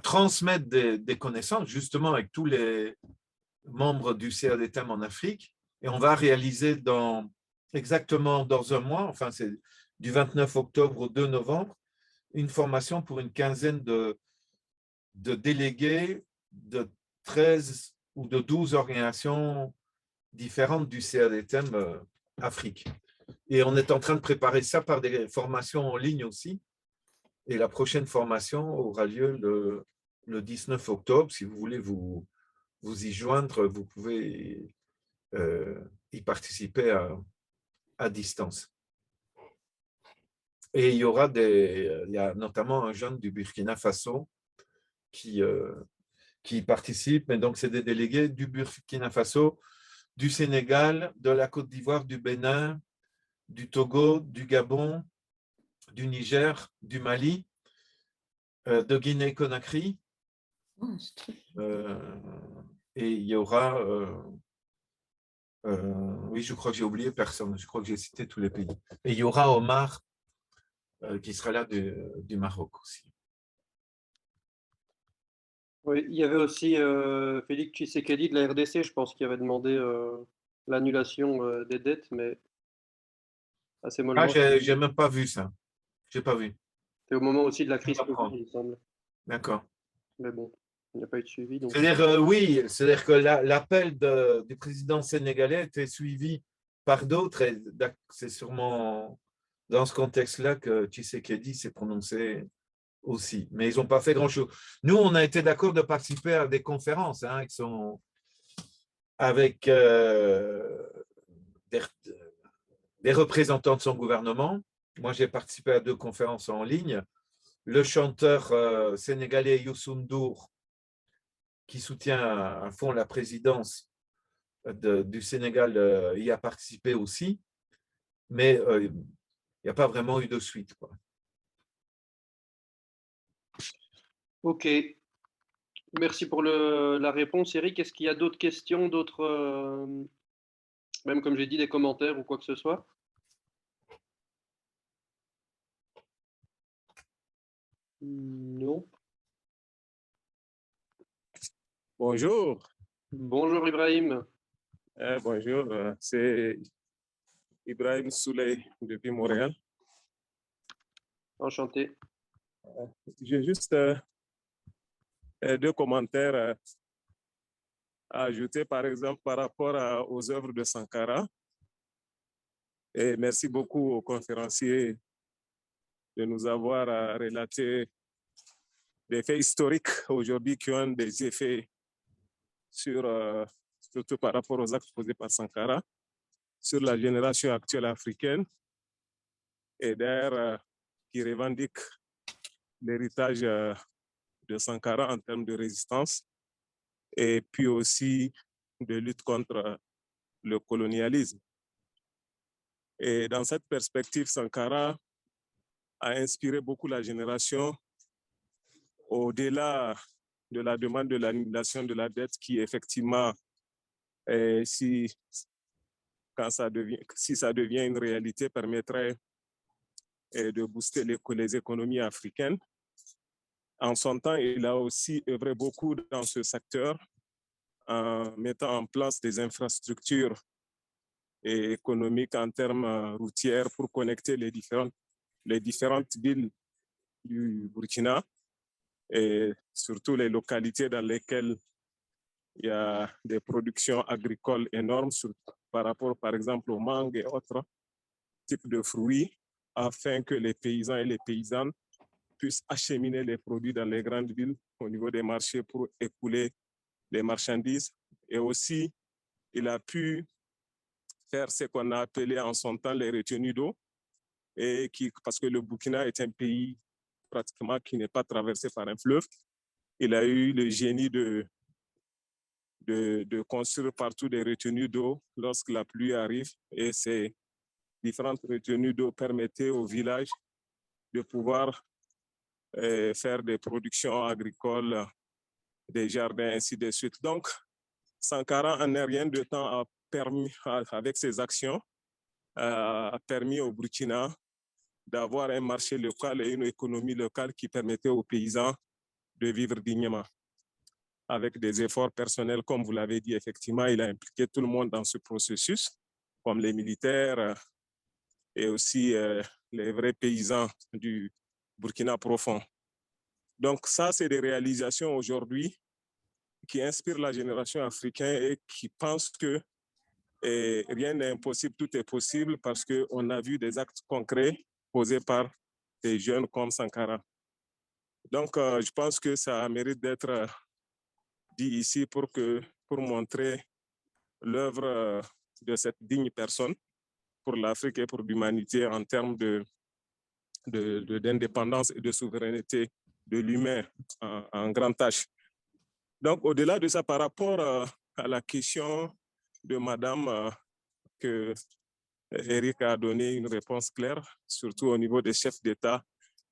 transmettre des connaissances, justement, avec tous les membres du CADTM en Afrique. Et on va réaliser exactement dans un mois, enfin, c'est du 29 octobre au 2 novembre, une formation pour une quinzaine de délégués de 13 ou de 12 organisations différentes du CADTM Afrique. Et on est en train de préparer ça par des formations en ligne aussi. Et la prochaine formation aura lieu le 19 octobre. Si vous voulez vous y joindre, vous pouvez y participer à distance. Et il y a notamment un jeune du Burkina Faso qui participe, mais donc c'est des délégués du Burkina Faso, du Sénégal, de la Côte d'Ivoire, du Bénin, du Togo, du Gabon, du Niger, du Mali, de Guinée-Conakry. Et il y aura Oui, je crois que j'ai oublié personne. Je crois que j'ai cité tous les pays. Et il y aura Omar qui sera là du Maroc aussi. Oui, il y avait aussi Félix Tshisekedi de la RDC, je pense, qui avait demandé l'annulation des dettes, mais assez Ah, mollement. j'ai même pas vu ça. J'ai pas vu. C'est au moment aussi de la Je vais crise Covid, apprendre. il me semble. D'accord. Mais bon, il n'y a pas eu de suivi. Donc... C'est-à-dire, oui, c'est-à-dire que l'appel du président sénégalais a été suivi par d'autres. Et c'est sûrement dans ce contexte-là que Tshisekedi s'est prononcé aussi. Mais ils n'ont pas fait grand-chose. Nous, on a été d'accord de participer à des conférences qui sont avec des représentants de son gouvernement. Moi, j'ai participé à 2 conférences en ligne. Le chanteur sénégalais Youssou N'Dour, qui soutient à fond la présidence du Sénégal, y a participé aussi, mais il n'y a pas vraiment eu de suite, quoi. Ok, merci pour la réponse, Eric. Est-ce qu'il y a d'autres questions, d'autres, même comme j'ai dit, des commentaires ou quoi que ce soit? Non. Bonjour. Bonjour Ibrahim. Bonjour, c'est Ibrahim Souley depuis Montréal. Enchanté. J'ai juste 2 commentaires à ajouter, par exemple, par rapport aux œuvres de Sankara. Et merci beaucoup aux conférenciers de nous avoir relaté des faits historiques aujourd'hui qui ont des effets surtout par rapport aux actes posés par Sankara, sur la génération actuelle africaine, et d'ailleurs qui revendique l'héritage de Sankara en termes de résistance et puis aussi de lutte contre le colonialisme. Et dans cette perspective, Sankara a inspiré beaucoup la génération au-delà de la demande de l'annulation de la dette qui effectivement, si ça devient une réalité, permettrait de booster les économies africaines. En son temps, il a aussi œuvré beaucoup dans ce secteur en mettant en place des infrastructures économiques en termes routiers pour connecter les différentes villes du Burkina et surtout les localités dans lesquelles il y a des productions agricoles énormes par rapport, par exemple, aux mangues et autres types de fruits, afin que les paysans et les paysannes puissent acheminer les produits dans les grandes villes au niveau des marchés pour écouler les marchandises. Et aussi, il a pu faire ce qu'on a appelé en son temps les retenues d'eau, parce que le Burkina est un pays pratiquement qui n'est pas traversé par un fleuve. Il a eu le génie de construire partout des retenues d'eau lorsque la pluie arrive, et ces différentes retenues d'eau permettaient au village de pouvoir faire des productions agricoles, des jardins, ainsi de suite. Donc, Sankara, en un rien de temps, a permis, avec ses actions, a permis au Burkina d'avoir un marché local et une économie locale qui permettait aux paysans de vivre dignement. Avec des efforts personnels, comme vous l'avez dit, effectivement, il a impliqué tout le monde dans ce processus, comme les militaires et aussi les vrais paysans du Burkina profond. Donc ça, c'est des réalisations aujourd'hui qui inspirent la génération africaine et qui pense que rien n'est impossible, tout est possible, parce qu'on a vu des actes concrets posés par des jeunes comme Sankara. Donc, je pense que ça mérite d'être dit ici pour montrer l'œuvre de cette digne personne pour l'Afrique et pour l'humanité en termes d'indépendance et de souveraineté de l'humain en grande tâche. Donc, au-delà de ça, par rapport à la question de Madame, que Eric a donné une réponse claire, surtout au niveau des chefs d'État,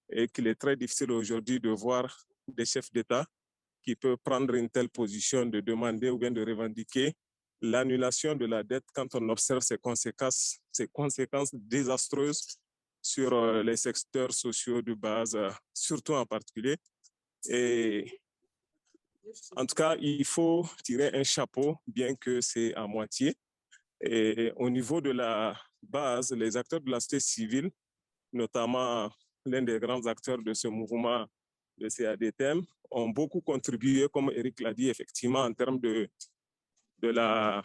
et qu'il est très difficile aujourd'hui de voir des chefs d'État qui peuvent prendre une telle position de demander ou bien de revendiquer l'annulation de la dette quand on observe ses conséquences désastreuses sur les secteurs sociaux de base, surtout en particulier. Et en tout cas, il faut tirer un chapeau, bien que c'est à moitié. Et au niveau de la base, les acteurs de la société civile, notamment l'un des grands acteurs de ce mouvement, le CADTM, ont beaucoup contribué, comme Eric l'a dit, effectivement, en termes de la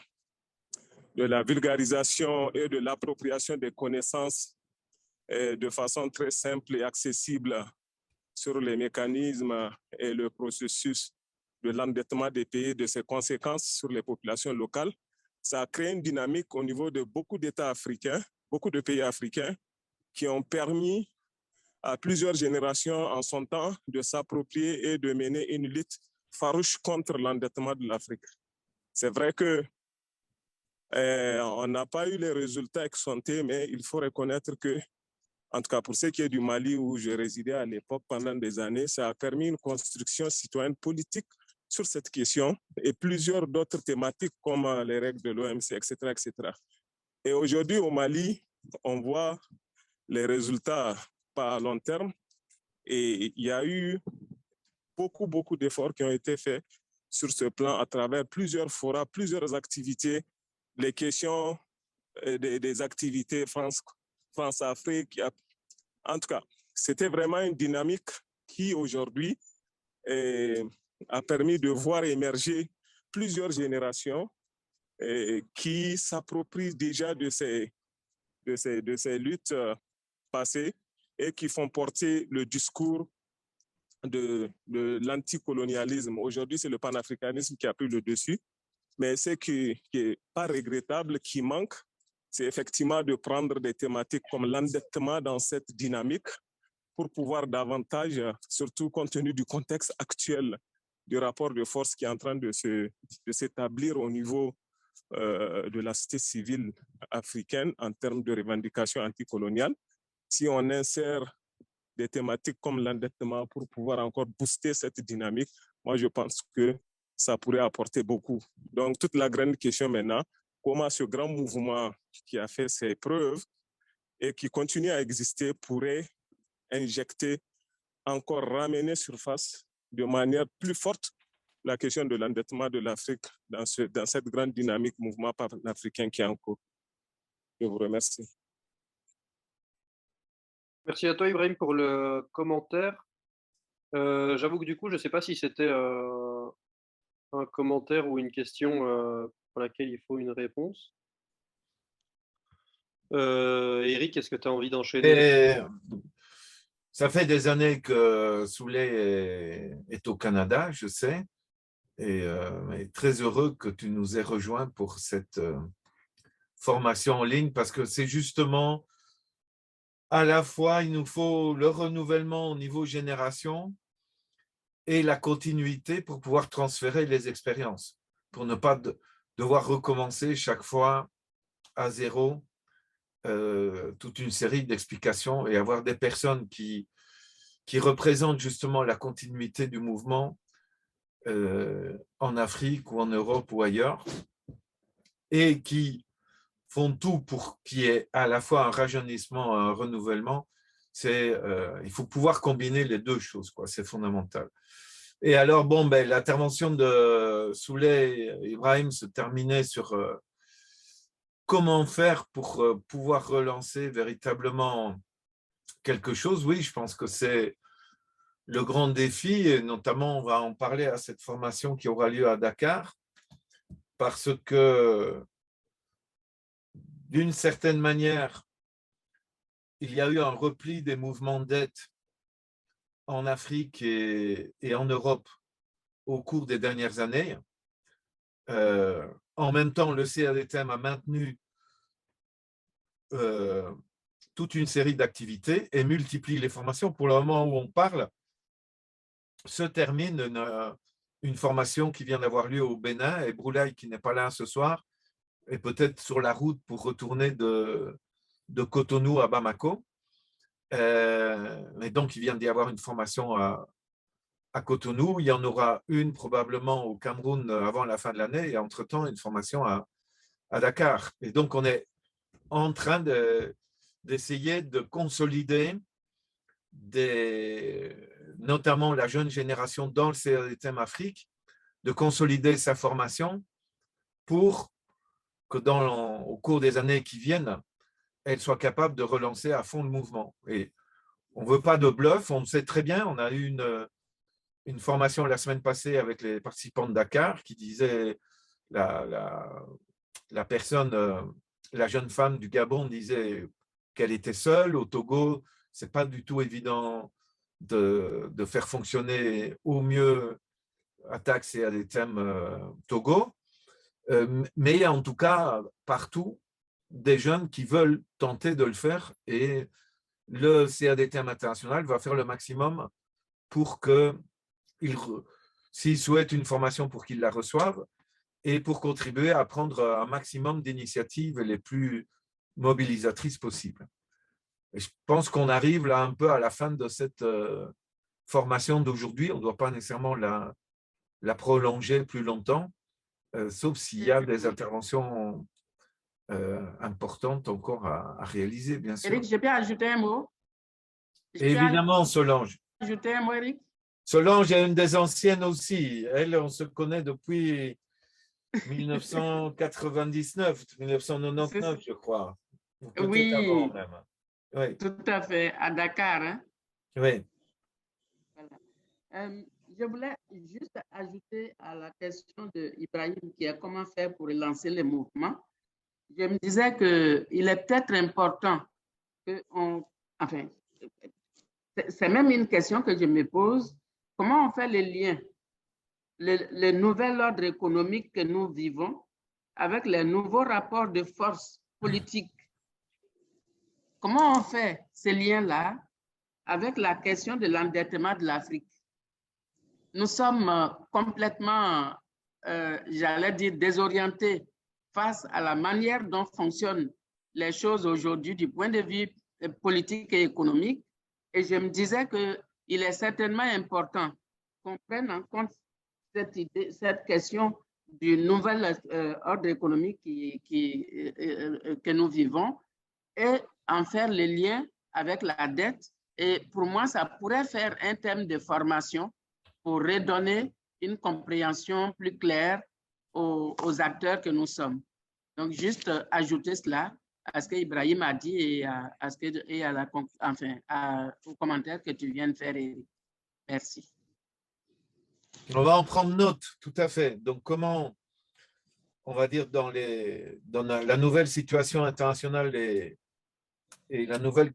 vulgarisation et de l'appropriation des connaissances de façon très simple et accessible sur les mécanismes et le processus de l'endettement des pays, de ses conséquences sur les populations locales. Ça a créé une dynamique au niveau de beaucoup d'États africains, beaucoup de pays africains, qui ont permis à plusieurs générations en son temps de s'approprier et de mener une lutte farouche contre l'endettement de l'Afrique. C'est vrai que on n'a pas eu les résultats escomptés, mais il faut reconnaître que, en tout cas pour ce qui est du Mali où je résidais à l'époque pendant des années, ça a permis une construction citoyenne politique sur cette question et plusieurs d'autres thématiques comme les règles de l'OMC, etc., etc. Et aujourd'hui au Mali, on voit les résultats pas à long terme et il y a eu beaucoup d'efforts qui ont été faits sur ce plan à travers plusieurs forats, plusieurs activités, les questions des activités France-Afrique. En tout cas, c'était vraiment une dynamique qui aujourd'hui a permis de voir émerger plusieurs générations qui s'approprient déjà de ces luttes passées et qui font porter le discours de l'anticolonialisme. Aujourd'hui, c'est le panafricanisme qui a pris le dessus, mais ce qui n'est pas regrettable, qui manque, c'est effectivement de prendre des thématiques comme l'endettement dans cette dynamique pour pouvoir davantage, surtout compte tenu du contexte actuel du rapport de force qui est en train de s'établir au niveau de la société civile africaine en termes de revendications anticoloniales. Si on insère des thématiques comme l'endettement pour pouvoir encore booster cette dynamique, moi je pense que ça pourrait apporter beaucoup. Donc toute la grande question maintenant, comment ce grand mouvement qui a fait ses preuves et qui continue à exister pourrait injecter, encore ramener surface de manière plus forte la question de l'endettement de l'Afrique dans cette grande dynamique mouvement panafricain qui est en cours. Je vous remercie. Merci à toi, Ibrahim, pour le commentaire. J'avoue que du coup, je ne sais pas si c'était un commentaire ou une question pour laquelle il faut une réponse. Eric, est-ce que tu as envie d'enchaîner? Ça fait des années que Souley est au Canada, je sais, et très heureux que tu nous aies rejoints pour cette formation en ligne, parce que c'est justement à la fois, il nous faut le renouvellement au niveau génération et la continuité pour pouvoir transférer les expériences, pour ne pas devoir recommencer chaque fois à zéro toute une série d'explications et avoir des personnes qui représentent justement la continuité du mouvement en Afrique ou en Europe ou ailleurs et qui font tout pour qu'il y ait à la fois un rajeunissement, un renouvellement. Il faut pouvoir combiner les deux choses, quoi. C'est fondamental. Et alors, bon, l'intervention de Souley Ibrahim se terminait sur comment faire pour pouvoir relancer véritablement quelque chose. Oui, je pense que c'est le grand défi, et notamment on va en parler à cette formation qui aura lieu à Dakar, parce que d'une certaine manière, il y a eu un repli des mouvements d'aide en Afrique et en Europe au cours des dernières années. En même temps, le CADTM a maintenu toute une série d'activités et multiplie les formations. Pour le moment où on parle, se termine une formation qui vient d'avoir lieu au Bénin, et Broulaye, qui n'est pas là ce soir, est peut-être sur la route pour retourner de Cotonou à Bamako. Et donc, il vient d'y avoir une formation à à Cotonou, il y en aura une probablement au Cameroun avant la fin de l'année et entre-temps une formation à Dakar. Et donc, on est en train d'essayer de consolider notamment la jeune génération dans le CADTM Afrique, de consolider sa formation pour que au cours des années qui viennent, elle soit capable de relancer à fond le mouvement. Et on ne veut pas de bluff, on le sait très bien. On a eu une formation la semaine passée avec les participants de Dakar qui disaient, la personne, la jeune femme du Gabon disait qu'elle était seule. Au Togo, ce n'est pas du tout évident de faire fonctionner au mieux Atax et ADTM Togo. Mais il y a en tout cas partout des jeunes qui veulent tenter de le faire et le CADTM international va faire le maximum pour que s'ils souhaitent une formation pour qu'ils la reçoivent et pour contribuer à prendre un maximum d'initiatives les plus mobilisatrices possibles. Et je pense qu'on arrive là un peu à la fin de cette formation d'aujourd'hui. On ne doit pas nécessairement la prolonger plus longtemps, sauf s'il y a des interventions importantes encore à réaliser, bien sûr. Éric, je peux ajouter un mot? Évidemment, Solange. Ajouter un mot, Éric? Solange est une des anciennes aussi. Elle, on se connaît depuis 1999, 1999, je crois. Oui, avant même. Oui, tout à fait, à Dakar. Hein? oui. Voilà. Je voulais juste ajouter à la question d'Ibrahim qui a comment faire pour relancer le mouvement. Je me disais qu'il est peut-être important enfin, c'est même une question que je me pose. Comment on fait les liens, le nouvel ordre économique que nous vivons avec les nouveaux rapports de force politique? Comment on fait ces liens-là avec la question de l'endettement de l'Afrique? Nous sommes complètement, j'allais dire, désorientés face à la manière dont fonctionnent les choses aujourd'hui du point de vue politique et économique. Et je me disais qu'il est certainement important qu'on prenne en compte cette question du nouvel ordre économique que nous vivons et en faire le lien avec la dette. Et pour moi, ça pourrait faire un thème de formation pour redonner une compréhension plus claire aux acteurs que nous sommes. Donc, juste ajouter cela à ce qu'Ibrahim a dit et au commentaire que tu viens de faire, Eric. Merci. On va en prendre note, tout à fait. Donc, comment, on va dire, dans la nouvelle situation internationale et la nouvelle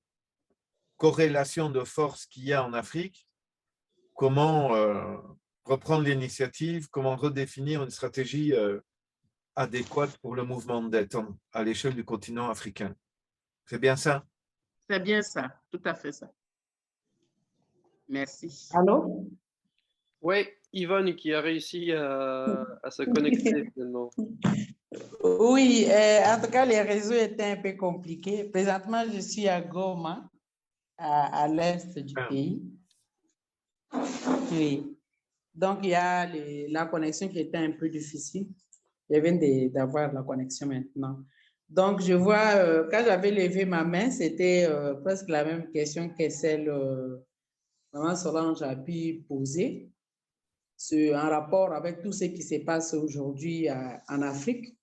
corrélation de force qu'il y a en Afrique, comment reprendre l'initiative, comment redéfinir une stratégie adéquate pour le mouvement de dette à l'échelle du continent africain. C'est bien ça? C'est bien ça, tout à fait ça. Merci. Allô? Oui, Yvonne qui a réussi à se connecter finalement. Oui, en tout cas, les réseaux étaient un peu compliqués. Présentement, je suis à Goma, à l'est du pays. Oui. Donc, il y a la connexion qui était un peu difficile. Je viens d'avoir la connexion maintenant. Donc, je vois, quand j'avais levé ma main, c'était presque la même question que celle que Maman Solange a pu poser en rapport avec tout ce qui se passe aujourd'hui en Afrique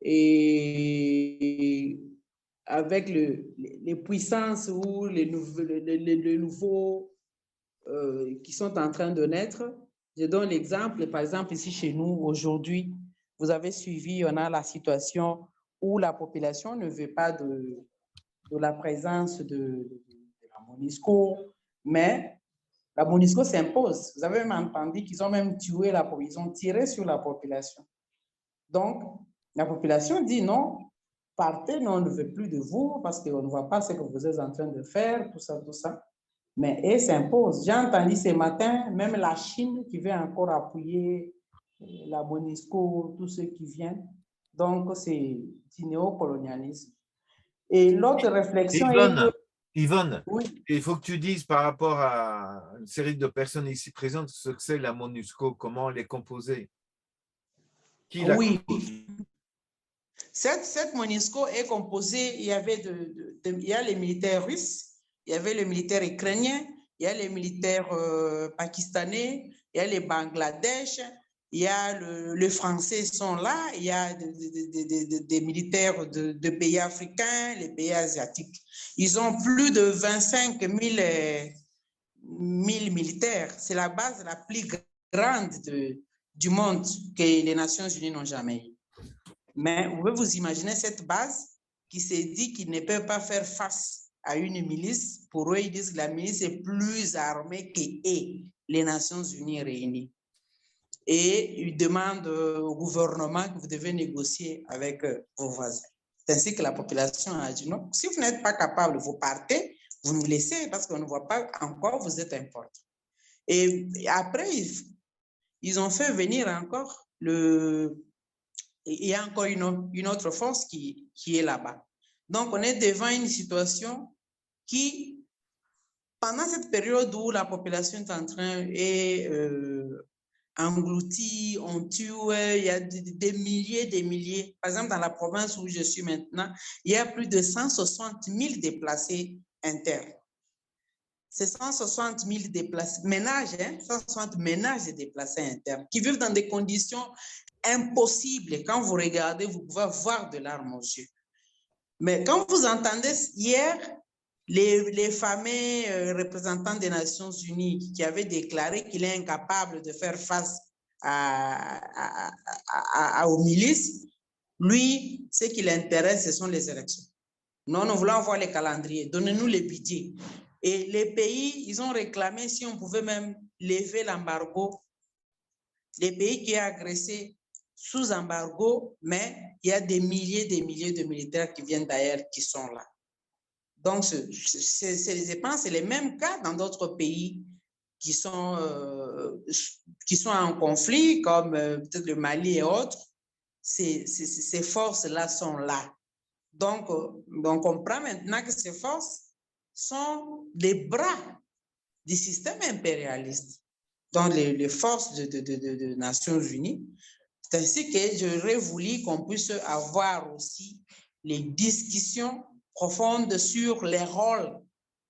et avec les puissances ou les nouveaux qui sont en train de naître. Je donne l'exemple, par exemple, ici chez nous, aujourd'hui, vous avez suivi, on a la situation où la population ne veut pas de la présence de la MONUSCO, mais la MONUSCO s'impose. Vous avez même entendu qu'ils ont même tué ils ont tiré sur la population. Donc, la population dit non, partez, non, on ne veut plus de vous parce qu'on ne voit pas ce que vous êtes en train de faire, tout ça, tout ça. Mais elle s'impose. J'ai entendu ce matin, même la Chine qui veut encore appuyer la MONUSCO, tous ceux qui viennent. Donc, c'est du néocolonialisme. Et l'autre réflexion est que... Yvonne, Oui. il faut que tu dises par rapport à une série de personnes ici présentes ce que c'est la MONUSCO, comment elle est composée. Qui la Oui. compose? Cette MONUSCO est composée, il y avait il y a les militaires russes, il y avait les militaires ukrainiens, il y a les militaires pakistanais, il y a les Bangladesh, il y a les Français sont là, il y a des militaires de pays africains, les pays asiatiques. Ils ont plus de 25 000 militaires. C'est la base la plus grande du monde que les Nations Unies n'ont jamais eu. Mais vous pouvez vous imaginer cette base qui s'est dit qu'ils ne peuvent pas faire face à une milice. Pour eux, ils disent que la milice est plus armée que les Nations Unies réunies. Et ils demandent au gouvernement que vous devez négocier avec vos voisins. C'est ainsi que la population a dit non. Si vous n'êtes pas capable, vous partez, vous nous laissez parce qu'on ne voit pas encore, vous êtes important. Et après, ils ont fait venir encore il y a encore une autre force qui est là-bas. Donc, on est devant une situation qui, pendant cette période où la population est en train engloutie, on tue, il y a des milliers. Par exemple, dans la province où je suis maintenant, il y a plus de 160 000 déplacés internes. C'est 160 000 déplacés, ménages, 160 ménages de déplacés internes qui vivent dans des conditions impossibles. Quand vous regardez, vous pouvez voir de larmes aux yeux. Mais quand vous entendez hier, les fameux représentants des Nations Unies qui avaient déclaré qu'il est incapable de faire face aux milices, lui, ce qui l'intéresse, ce sont les élections. Nous voulons voir les calendriers, donnez-nous les budgets. Et les pays, ils ont réclamé si on pouvait même lever l'embargo. Les pays qui ont agressé sous embargo, mais il y a des milliers de militaires qui viennent d'ailleurs, qui sont là. Donc, je pense que c'est les mêmes cas dans d'autres pays qui sont en conflit, comme peut-être le Mali et autres. Ces forces-là sont là. Donc, on comprend maintenant que ces forces sont des bras du système impérialiste, donc les forces de Nations Unies. C'est ainsi que j'aurais voulu qu'on puisse avoir aussi les discussions profondes sur les rôles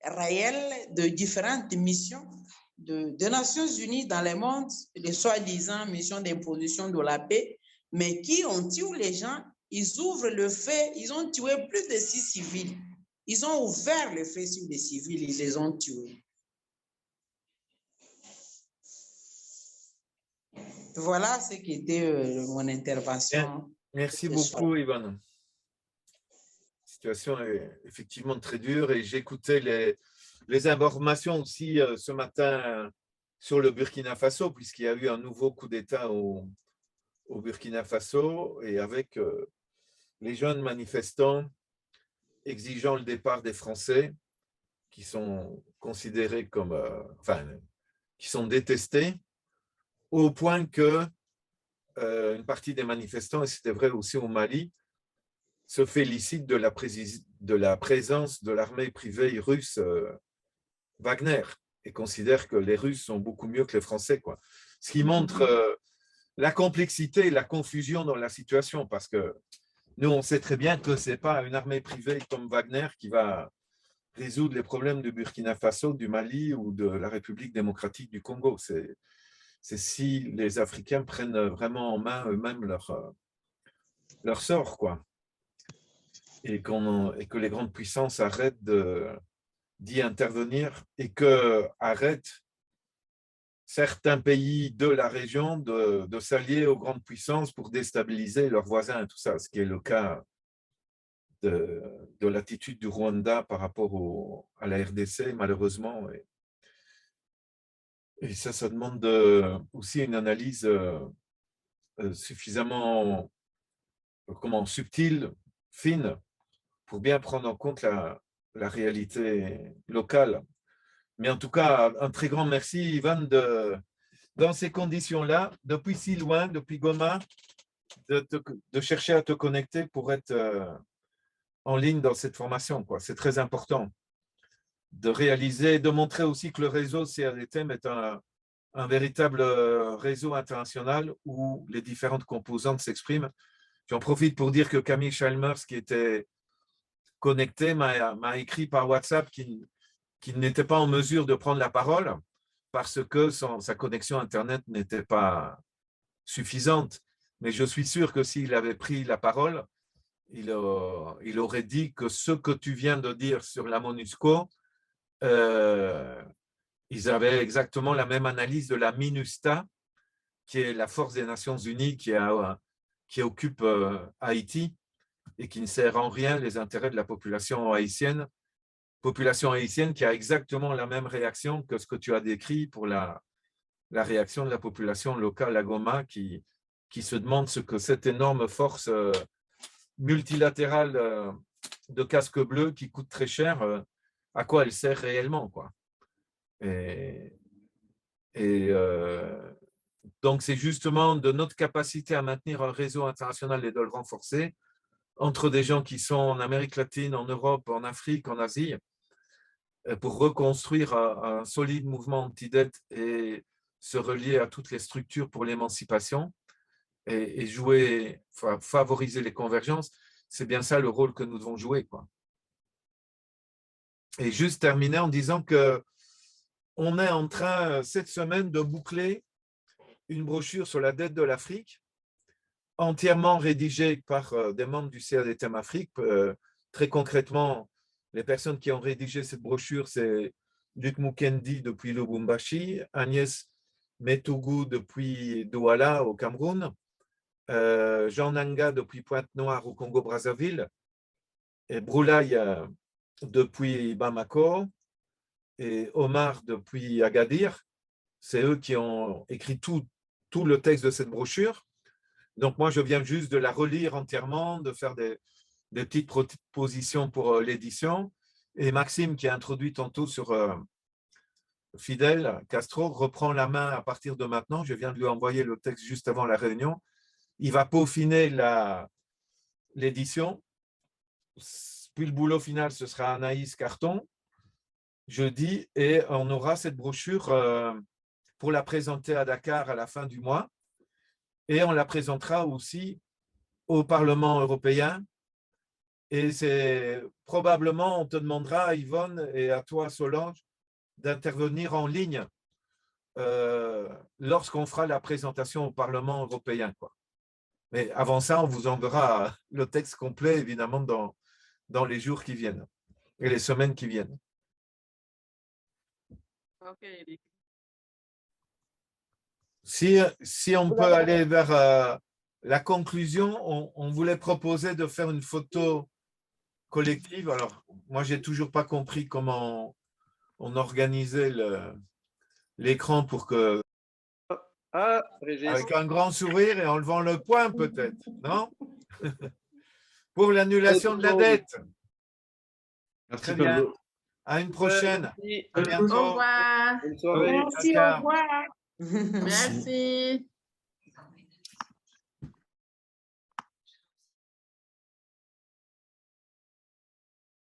réels de différentes missions de Nations Unies dans le monde, les soi-disant missions d'imposition de la paix, mais qui ont tué les gens. Ils ouvrent le feu, ils ont tué plus de 6 civils. Ils ont ouvert le feu sur les civils, ils les ont tués. Voilà ce qui était mon intervention. Merci beaucoup, Yvonne. La situation est effectivement très dure et j'écoutais les informations aussi ce matin sur le Burkina Faso, puisqu'il y a eu un nouveau coup d'État au Burkina Faso et avec les jeunes manifestants exigeant le départ des Français qui sont considérés comme, qui sont détestés, au point que une partie des manifestants, et c'était vrai aussi au Mali, se félicitent de la présence de l'armée privée russe Wagner et considèrent que les Russes sont beaucoup mieux que les Français, quoi. Ce qui montre la complexité et la confusion dans la situation, parce que nous, on sait très bien que ce n'est pas une armée privée comme Wagner qui va résoudre les problèmes du Burkina Faso, du Mali ou de la République démocratique du Congo. C'est si les Africains prennent vraiment en main eux-mêmes leur sort, quoi. Et que les grandes puissances arrêtent d'y intervenir et qu'arrêtent certains pays de la région de s'allier aux grandes puissances pour déstabiliser leurs voisins et tout ça, ce qui est le cas de l'attitude du Rwanda par rapport à la RDC, malheureusement. Et ça demande aussi une analyse suffisamment subtile, fine, pour bien prendre en compte la réalité locale. Mais en tout cas, un très grand merci, Yvan, dans ces conditions-là, depuis si loin, depuis Goma, de chercher à te connecter pour être en ligne dans cette formation, quoi. C'est très important. réaliser, de montrer aussi que le réseau CRDTM est un véritable réseau international où les différentes composantes s'expriment. J'en profite pour dire que Camille Chalmers, qui était connecté, m'a écrit par WhatsApp qu'il n'était pas en mesure de prendre la parole parce que sa connexion Internet n'était pas suffisante. Mais je suis sûr que s'il avait pris la parole, il aurait dit que ce que tu viens de dire sur la MONUSCO, ils avaient exactement la même analyse de la MINUSTA, qui est la force des Nations Unies qui occupe Haïti et qui ne sert en rien les intérêts de la population haïtienne qui a exactement la même réaction que ce que tu as décrit pour la réaction de la population locale à Goma qui se demande ce que cette énorme force multilatérale de casque bleu qui coûte très cher, à quoi elle sert réellement, quoi. Donc, c'est justement de notre capacité à maintenir un réseau international et de le renforcer entre des gens qui sont en Amérique latine, en Europe, en Afrique, en Asie, pour reconstruire un solide mouvement anti-dette et se relier à toutes les structures pour l'émancipation et favoriser les convergences. C'est bien ça le rôle que nous devons jouer, quoi. Et juste terminer en disant que on est en train, cette semaine, de boucler une brochure sur la dette de l'Afrique, entièrement rédigée par des membres du CRDTM Afrique. Très concrètement, les personnes qui ont rédigé cette brochure, c'est Luc Mukendi depuis Lubumbashi, Agnès Metougou depuis Douala au Cameroun, Jean Nanga depuis Pointe-Noire au Congo-Brazzaville, et Broulaye depuis Bamako, et Omar depuis Agadir. C'est eux qui ont écrit tout le texte de cette brochure. Donc moi, je viens juste de la relire entièrement, de faire des petites propositions pour l'édition. Et Maxime, qui a introduit tantôt sur Fidel Castro, reprend la main à partir de maintenant. Je viens de lui envoyer le texte juste avant la réunion. Il va peaufiner l'édition. Puis le boulot final, ce sera Anaïs Carton, jeudi, et on aura cette brochure pour la présenter à Dakar à la fin du mois. Et on la présentera aussi au Parlement européen. Et c'est probablement, on te demandera, à Yvonne, et à toi, Solange, d'intervenir en ligne lorsqu'on fera la présentation au Parlement européen, quoi. Mais avant ça, on vous enverra le texte complet, évidemment, dans les jours qui viennent et les semaines qui viennent. Ok, Eric. Si on peut aller vers la conclusion, on voulait proposer de faire une photo collective. Alors, moi, j'ai toujours pas compris comment on organisait l'écran pour que… Avec un grand sourire et en levant le poing, peut-être, non? Pour l'annulation de la dette. Très bien. À une prochaine. À bientôt. Au revoir. Bonne soirée. Merci, au revoir. Merci.